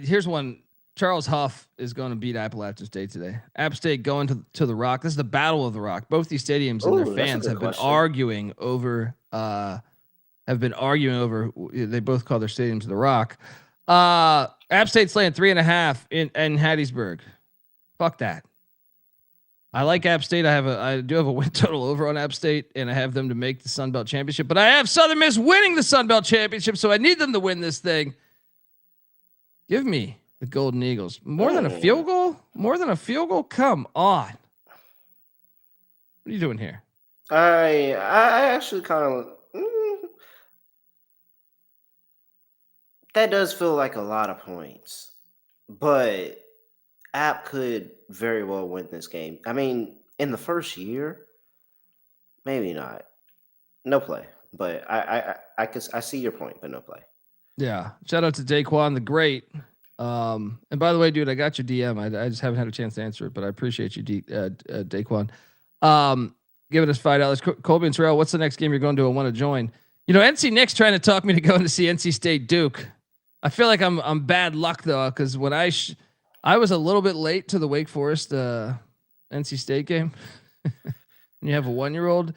Here's one. Charles Huff is going to beat Appalachian State today. App State going to the Rock. This is the Battle of the Rock. Both these stadiums and their fans have been arguing over. They both call their stadiums the Rock. App State's laying 3.5 in Hattiesburg. Fuck that. I like App State. I do have a win total over on App State, and I have them to make the Sun Belt Championship. But I have Southern Miss winning the Sun Belt Championship, so I need them to win this thing. Give me the Golden Eagles. More than a field goal? More than a field goal? Come on. What are you doing here? I actually kind of that does feel like a lot of points, but App could very well win this game. I mean, in the first year, maybe not. No play, but I see your point, but no play. Yeah. Shout out to Daquan the Great. And by the way, dude, I got your DM. I just haven't had a chance to answer it, but I appreciate you, Daquan. Giving us $5. Colby and Terrell, what's the next game you're going to? I want to join. You know, NC Nick's trying to talk me to going to see NC State Duke. I feel like I'm bad luck though, because when I was a little bit late to the Wake Forest NC State game. And you have a 1-year-old.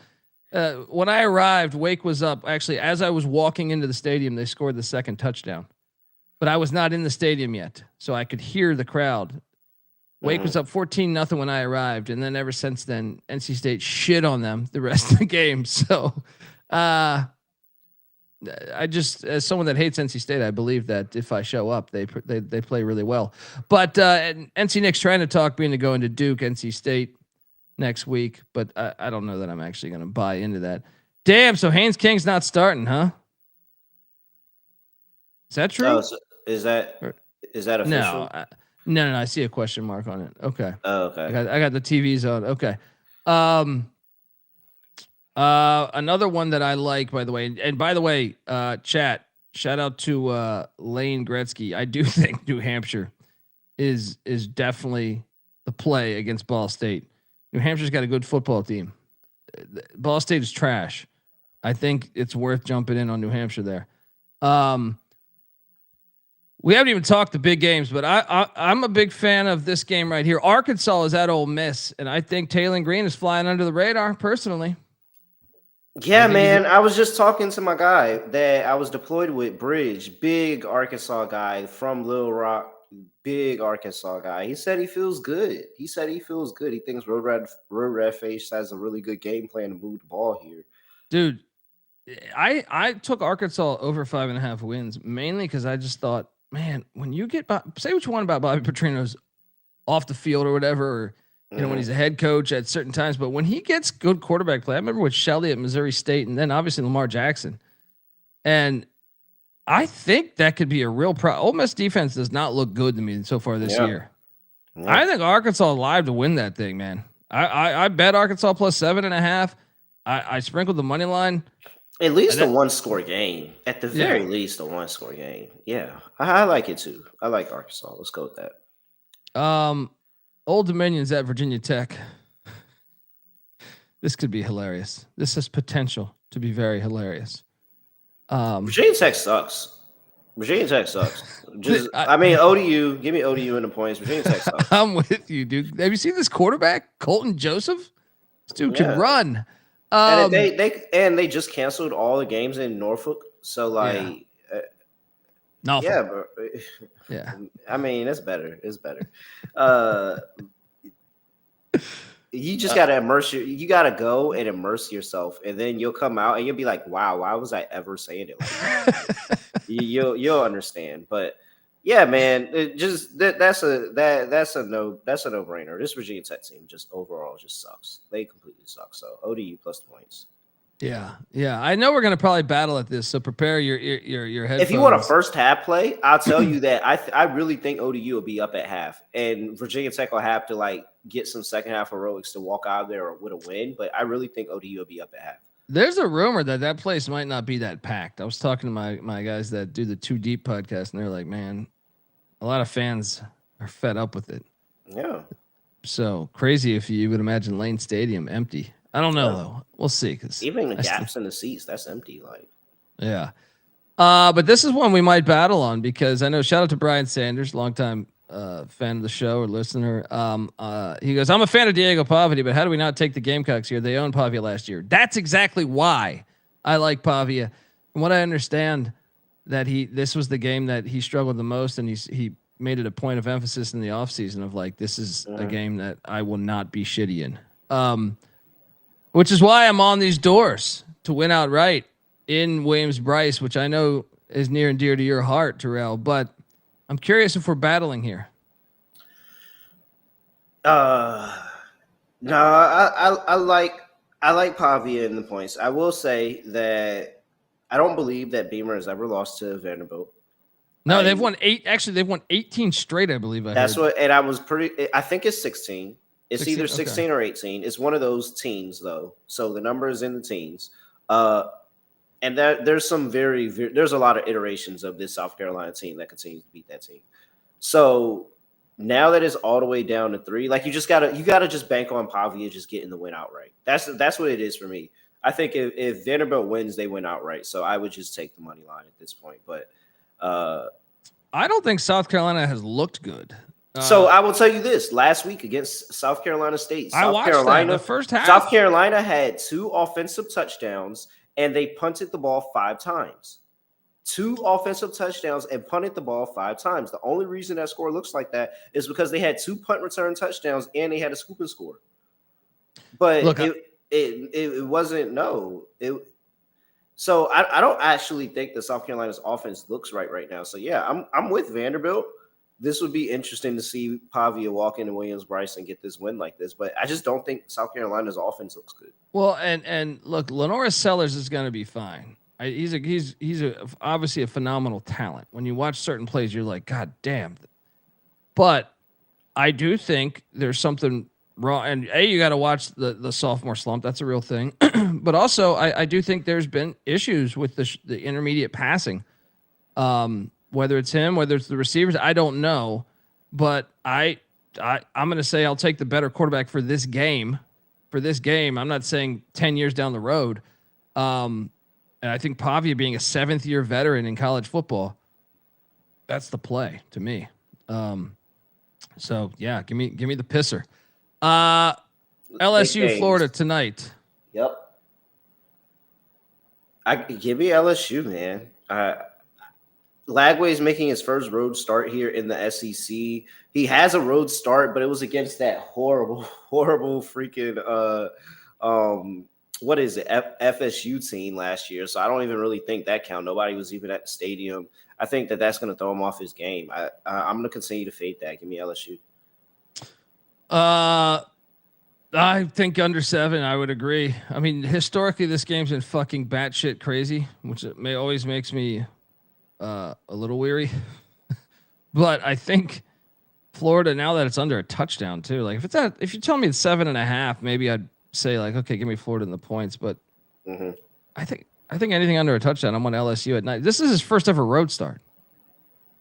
When I arrived, Wake was up. Actually, as I was walking into the stadium, they scored the second touchdown. But I was not in the stadium yet, so I could hear the crowd. Wake was up 14-0 when I arrived, and then ever since then, NC State shit on them the rest of the game. So, I just, as someone that hates NC State, I believe that if I show up, they play really well. But NC Nick's trying to talk me into going to Duke, NC State next week, but I don't know that I'm actually going to buy into that. Damn, so Haynes King's not starting, huh? Is that true? Oh, so is that official? No. I see a question mark on it. Okay. Oh, okay. I got the TVs on. Okay. Another one that I like, by the way, and by the way, chat, shout out to Lane Gretzky. I do think New Hampshire is definitely the play against Ball State. New Hampshire's got a good football team. Ball State is trash. I think it's worth jumping in on New Hampshire there. We haven't even talked the big games, but I'm a big fan of this game right here. Arkansas is at Ole Miss, and I think Taylor Green is flying under the radar personally. Yeah, man. I was just talking to my guy that I was deployed with, Bridge, big Arkansas guy from Little Rock, big Arkansas guy. He said he feels good. He thinks Road Red Face has a really good game plan to move the ball here. Dude, I took Arkansas over 5.5 wins, mainly because I just thought, man, when you get say what you want about Bobby Petrino's off the field or whatever, or when he's a head coach at certain times, but when he gets good quarterback play, I remember with Shelley at Missouri State, and then obviously Lamar Jackson, and I think that could be a real problem. Ole Miss defense does not look good to me so far this year. Yeah. I think Arkansas live to win that thing, man. I bet Arkansas plus 7.5. I sprinkled the money line. At least a 1-score game. At the very least, a 1-score game. Yeah, I like it too. I like Arkansas. Let's go with that. Old Dominion's at Virginia Tech. This could be hilarious. This has potential to be very hilarious. Virginia Tech sucks. ODU. Give me ODU in the points. Virginia Tech sucks. I'm with you, dude. Have you seen this quarterback, Colton Joseph? This dude can run. And they just canceled all the games in Norfolk. So Yeah. I mean, it's better. It's better. You just gotta you gotta go and immerse yourself, and then you'll come out and you'll be like, wow, why was I ever saying it like that? You'll understand. But yeah, man, that's a no-brainer. This Virginia Tech team just overall just sucks. They completely suck. So ODU plus the points. Yeah. I know we're gonna probably battle at this, so prepare your headphones. If you want a first half play, I'll tell you that I really think ODU will be up at half, and Virginia Tech will have to like get some second half heroics to walk out there with a win. But I really think ODU will be up at half. There's a rumor that place might not be that packed. I was talking to my guys that do the Too Deep podcast, and they're like, man, a lot of fans are fed up with it. Yeah. So crazy if you would imagine Lane Stadium empty. I don't know though. We'll see. Cause even the gaps in the seats, that's empty. Like, yeah. But this is one we might battle on because I know. Shout out to Brian Sanders, longtime fan of the show or listener. He goes, I'm a fan of Diego Pavia, but how do we not take the Gamecocks here? They owned Pavia last year. That's exactly why I like Pavia. From what I understand, that this was the game that he struggled the most, and he made it a point of emphasis in the offseason of like, this is a game that I will not be shitty in. Which is why I'm on these doors to win outright in Williams-Brice, which I know is near and dear to your heart, Terrell. But I'm curious if we're battling here. No, I like Pavia in the points. I will say that I don't believe that Beamer has ever lost to Vanderbilt. No, they've won 8. Actually, they've won 18 straight, I believe. I think it's 16. It's 16, either 16 or 18. It's one of those teens, though. So the number is in the teens. And there's some there's a lot of iterations of this South Carolina team that continues to beat that team. So now that it's all the way down to 3, like you gotta just bank on Pavia just getting the win outright. That's what it is for me. I think if Vanderbilt wins, they win outright. So I would just take the money line at this point. But I don't think South Carolina has looked good. So I will tell you this: last week against South Carolina State, South Carolina, the first half. South Carolina had 2 offensive touchdowns and they punted the ball 5 times. 2 offensive touchdowns and punted the ball 5 times. The only reason that score looks like that is because they had 2 punt return touchdowns and they had a scoop and score. But look, it wasn't So I don't actually think that South Carolina's offense looks right now. So yeah, I'm with Vanderbilt. This would be interesting to see Pavia walk into Williams-Brice and get this win like this, but I just don't think South Carolina's offense looks good. Well, and look, Lenora Sellers is going to be fine. He's obviously a phenomenal talent. When you watch certain plays, you're like, God damn. But I do think there's something wrong. And you got to watch the sophomore slump. That's a real thing. But also, I do think there's been issues with the intermediate passing. Whether it's him, whether it's the receivers, I don't know. But I'm going to say I'll take the better quarterback for this game. I'm not saying 10 years down the road. And I think Pavia being a 7th-year veteran in college football, that's the play to me. So yeah, give me the pisser. LSU Florida tonight. Yep. Give me LSU, man. Lagway's making his first road start here in the SEC. He has a road start, but it was against that horrible freaking what is it? FSU team last year. So I don't even really think that count. Nobody was even at the stadium. I think that's going to throw him off his game. I'm going to continue to fade that. Give me LSU. I think under 7. I would agree. I mean, historically, this game's been fucking batshit crazy, which always makes me a little weary. But I think Florida, now that it's under a touchdown too, like if you tell me it's 7.5, maybe I'd say like, okay, give me Florida in the points. But I think anything under a touchdown, I'm on LSU at night. This is his first ever road start.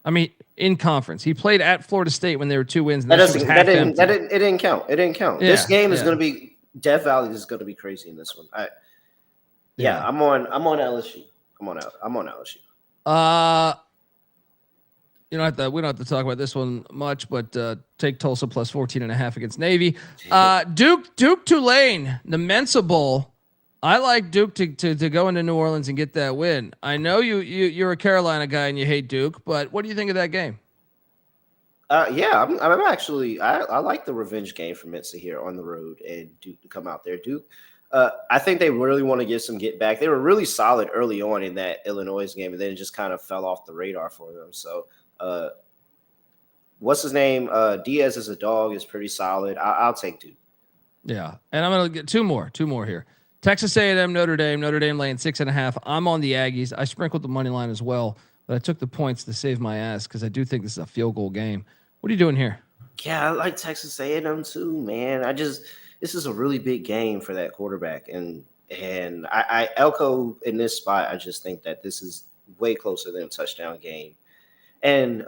I mean, in conference, he played at Florida State when there were 2 wins. And it didn't count. It didn't count. Yeah, this game is going to be Death Valley is going to be crazy in this one. I'm on LSU. I'm on LSU. We don't have to talk about this one much, but take Tulsa plus 14.5 against Navy. Duke Tulane, the Mensa Bowl. I like Duke to go into New Orleans and get that win. I know you're a Carolina guy and you hate Duke, but what do you think of that game? Yeah, I'm actually I like the revenge game for Mensa here on the road and Duke to come out there. Duke, I think they really want to get some get back. They were really solid early on in that Illinois game, and then it just kind of fell off the radar for them. So, what's his name? Diaz as a dog is pretty solid. I'll take Duke. Yeah, and I'm gonna get two more here. Texas A&M, Notre Dame laying 6.5. I'm on the Aggies. I sprinkled the money line as well, but I took the points to save my ass because I do think this is a field goal game. What are you doing here? Yeah, I like Texas A&M too, man. This is a really big game for that quarterback, and I Elko in this spot. I just think that this is way closer than a touchdown game, and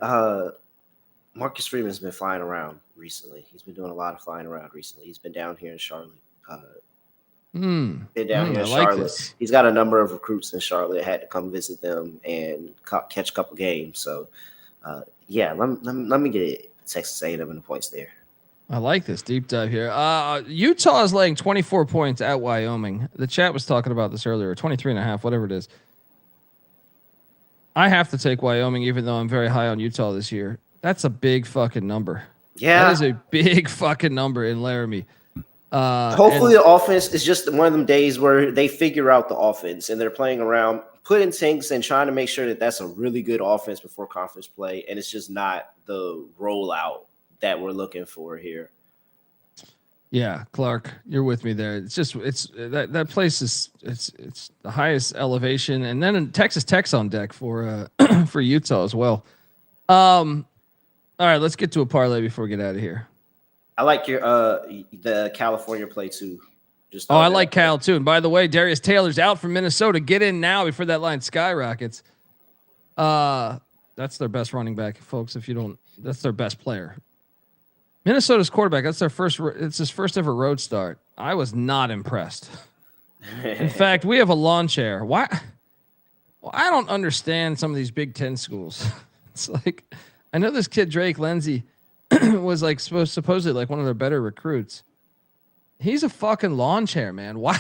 Marcus Freeman's been flying around recently. He's been doing a lot of flying around recently. He's been down here in Charlotte. Been down here in Charlotte. Like he's got a number of recruits in Charlotte. Had to come visit them and catch a couple games. So, yeah, let me get Texas A&M in the points there. I like this deep dive here. Utah is laying 24 points at Wyoming. The chat was talking about this earlier, 23.5, whatever it is. I have to take Wyoming, even though I'm very high on Utah this year. That's a big fucking number. Yeah. That is a big fucking number in Laramie. Hopefully the offense is just one of them days where they figure out the offense and they're playing around, putting tanks and trying to make sure that that's a really good offense before conference play. And it's just not the rollout that we're looking for here. Yeah, Clark, you're with me there. It's that place is it's the highest elevation, and then Texas Tech's on deck for for Utah as well. All right, let's get to a parlay before we get out of here. I like your the California play too. I like Cal too. And by the way, Darius Taylor's out from Minnesota. Get in now before that line skyrockets. That's their best running back, folks. If you don't, that's their best player. Minnesota's quarterback. That's it's his first ever road start. I was not impressed. In fact, we have a lawn chair. Why? Well, I don't understand some of these Big Ten schools. It's like, I know this kid Drake Lindsay was like supposedly like one of their better recruits. He's a fucking lawn chair, man. Why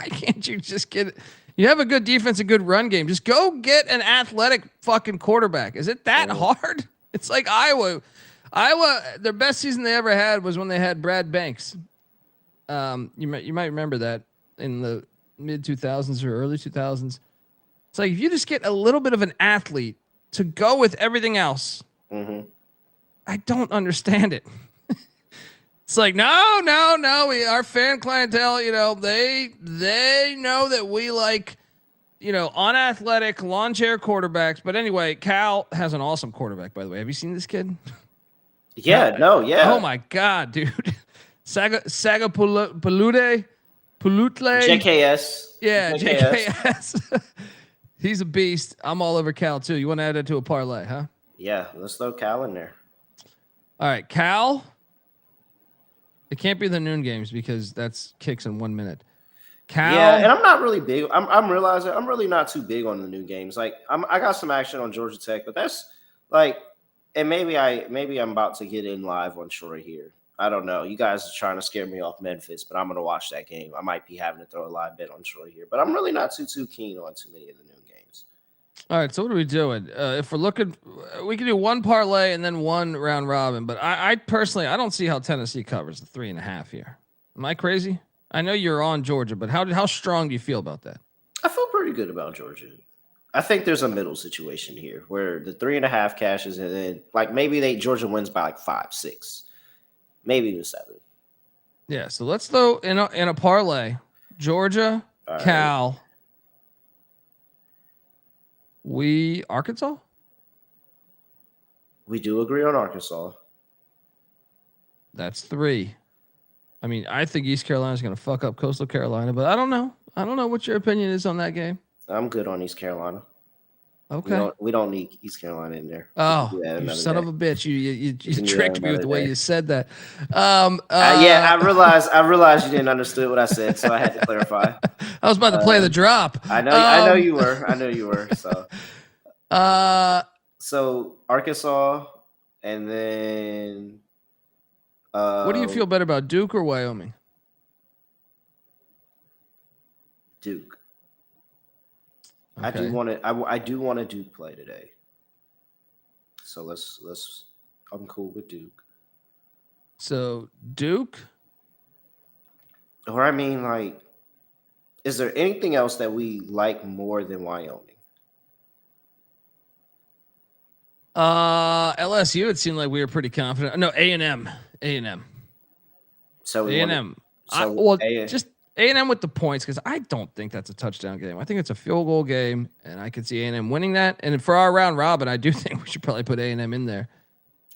can't you just get it? You have a good defense, a good run game. Just go get an athletic fucking quarterback. Is it that hard? It's like Iowa, their best season they ever had was when they had Brad Banks. You might remember that in the mid 2000s or early 2000s. It's like if you just get a little bit of an athlete to go with everything else. Mm-hmm. I don't understand it. It's like, no. Our fan clientele, they know that we like, unathletic lawn chair quarterbacks. But anyway, Cal has an awesome quarterback, by the way. Have you seen this kid? Yeah, yeah. Oh my God, dude. Pulutle. JKS. Yeah, JKS. He's a beast. I'm all over Cal too. You want to add it to a parlay, huh? Yeah, let's throw Cal in there. All right, Cal. It can't be the noon games because that's kicks in 1 minute. Cal. Yeah, and I'm not really big. I'm realizing I'm really not too big on the noon games. Like I got some action on Georgia Tech, but that's like, and maybe I'm about to get in live on Troy here. I don't know. You guys are trying to scare me off Memphis, but I'm going to watch that game. I might be having to throw a live bet on Troy here, but I'm really not too keen on too many of the noon games. All right, so what are we doing? If we're looking, we can do one parlay and then one round robin. But I personally, I don't see how Tennessee covers the 3.5 here. Am I crazy? I know you're on Georgia, but how strong do you feel about that? I feel pretty good about Georgia. I think there's a middle situation here where the 3.5 cashes and then like maybe Georgia wins by like 5, 6, maybe even 7. Yeah, so let's throw in a parlay. Georgia, right. Cal. Arkansas? We do agree on Arkansas. That's 3. I mean, I think East Carolina's going to fuck up Coastal Carolina, but I don't know. I don't know what your opinion is on that game. I'm good on East Carolina. Okay. We don't need East Carolina in there. Oh, you son of a bitch! You tricked me with the way you said that. Yeah, I realized you didn't understand what I said, so I had to clarify. I was about to play the drop. I know you were. So, so Arkansas, and then. What do you feel better about, Duke or Wyoming? Duke. Okay. I do want to Duke play today. So let's I'm cool with Duke. So Duke, or I mean, like, is there anything else that we like more than Wyoming? LSU. It seemed like we were pretty confident. No, A&M. So A&M. Just A&M with the points because I don't think that's a touchdown game. I think it's a field goal game, and I could see A&M winning that. And for our round robin, I do think we should probably put A&M in there.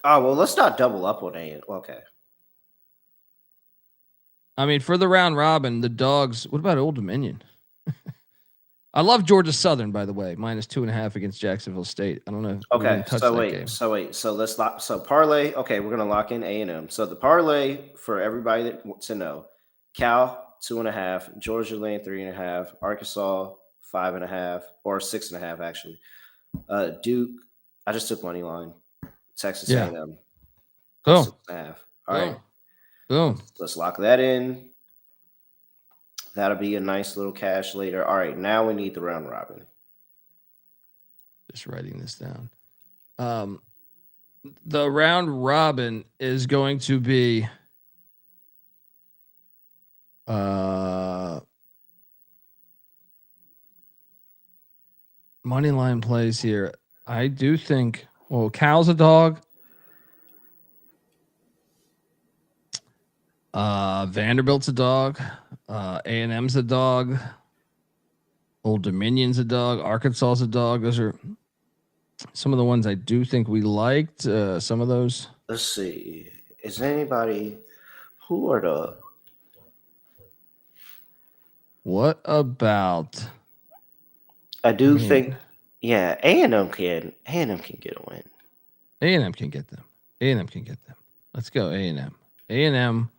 Oh well, let's not double up on A&M. Okay. I mean, for the round robin, the dogs. What about Old Dominion? I love Georgia Southern, by the way, -2.5 against Jacksonville State. I don't know. Okay, so let's lock. So parlay. Okay, we're gonna lock in A&M. So the parlay for everybody that wants to know: Cal 2.5, Georgia laying 3.5, Arkansas 5.5 or 6.5 actually. Duke, I just took money line. Texas A&M. Boom. 6.5. All right. Boom. Let's lock that in. That'll be a nice little cash later. All right, now we need the round robin. Just writing this down. The round robin is going to be money line plays here. I do think Cal's a dog. Vanderbilt's a dog. A&M's a dog. Old Dominion's a dog. Arkansas's a dog. Those are some of the ones I do think we liked. Some of those. Let's see. Is anybody who are the? What about? I think, yeah, A&M can get a win. A&M can get them. Let's go A&M. A&M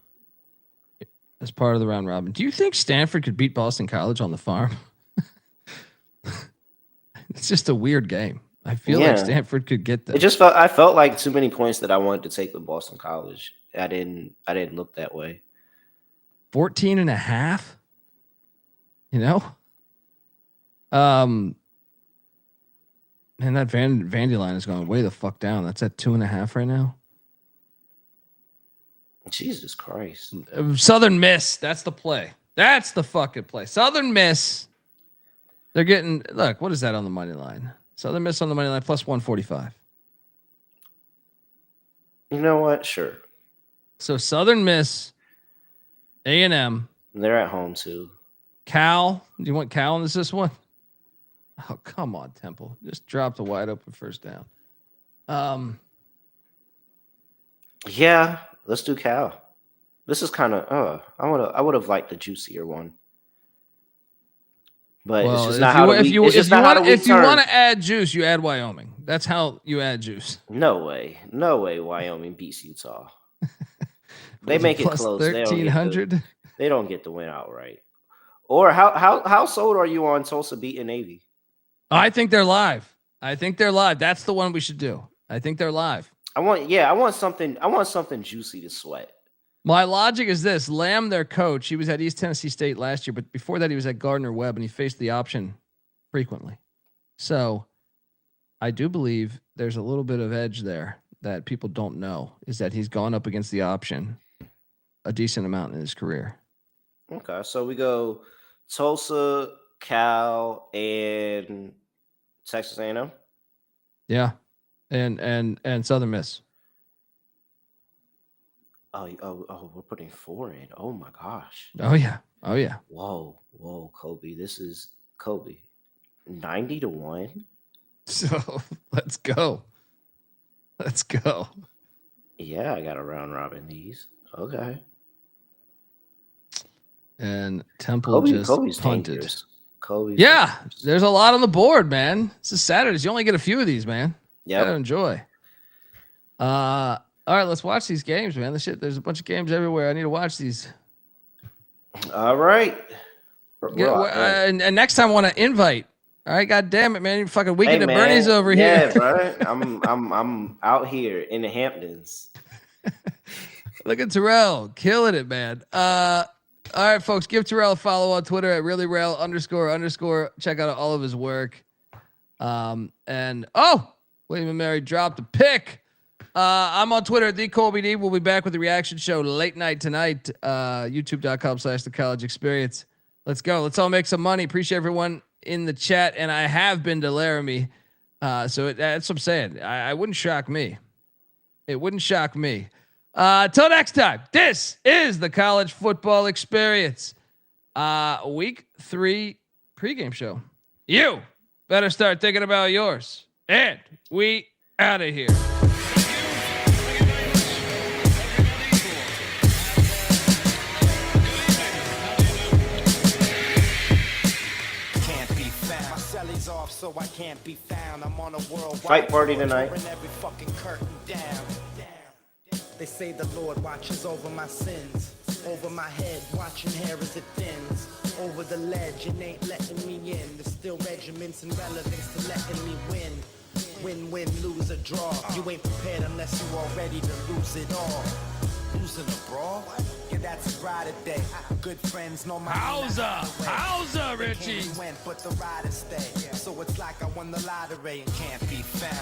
as part of the round robin. Do you think Stanford could beat Boston College on the farm? It's just a weird game. I feel like Stanford could get them. I felt like too many points that I wanted to take with Boston College. I didn't look that way. 14.5. You know? Man, that Vandy line is going way the fuck down. That's at 2.5 right now. Jesus Christ. Southern Miss. That's the play. That's the fucking play. Southern Miss. They're getting, look, what is that on the money line? Southern Miss on the money line plus 145. You know what? Sure. So Southern Miss, A&M. They're at home too. Cal. Do you want Cal in this one? Oh, come on, Temple. Just dropped a wide open first down. Yeah, let's do Cal. This is kind of I would have liked the juicier one. But it's just not how if you want to add juice, you add Wyoming. That's how you add juice. No way Wyoming beats Utah. They make it close. 1,300. They don't get the win outright. Or how sold are you on Tulsa beating Navy? I think they're live. That's the one we should do. I think they're live. I want something juicy to sweat. My logic is this: Lamb, their coach, he was at East Tennessee State last year, but before that he was at Gardner-Webb, and he faced the option frequently. So I do believe there's a little bit of edge there that people don't know, is that he's gone up against the option a decent amount in his career. Okay, so we go Tulsa, Cal, and Texas A&M. Yeah, and Southern Miss. Oh, we're putting 4 in. Oh my gosh. Oh yeah. Whoa, Kobe. This is Kobe. 90-1. So let's go. Yeah, I got a round robin these. Okay. And Temple Kobe's punted. Dangerous. Kobe's dangerous. There's a lot on the board, man. This is Saturdays. You only get a few of these, man. Yeah. Gotta enjoy. All right, let's watch these games, man. There's a bunch of games everywhere. I need to watch these. All right. And next time I want to invite. All right, God damn it, man. You fucking weekend at Bernie's over here. Yeah, bro. I'm out here in the Hamptons. Look at Terrell. Killing it, man. All right, folks. Give Terrell a follow on Twitter at @reallyrail__. Check out all of his work. William and Mary dropped a pick. I'm on Twitter at @TheColbyD. We'll be back with the reaction show late night tonight. YouTube.com/The College Experience. Let's go. Let's all make some money. Appreciate everyone in the chat. And I have been to Laramie. So that's what I'm saying. I wouldn't shock me. It wouldn't shock me. Till next time, this is the College Football Experience. Week 3 pregame show. You better start thinking about yours. And we out of here. Off, so I can't be found. I'm on a world fight party tonight. Every fucking curtain down. They say the Lord watches over my sins, over my head, watching hair as it thins, over the ledge and ain't letting me in. There's still regiments and relevance to letting me win. Win, win, lose or draw. You ain't prepared unless you all ready to lose it all. Losing a brawl? Yeah, that's a Friday day. Good friends know my Howza, Richie. Went, but the riders stay. So it's like I won the lottery and can't be found.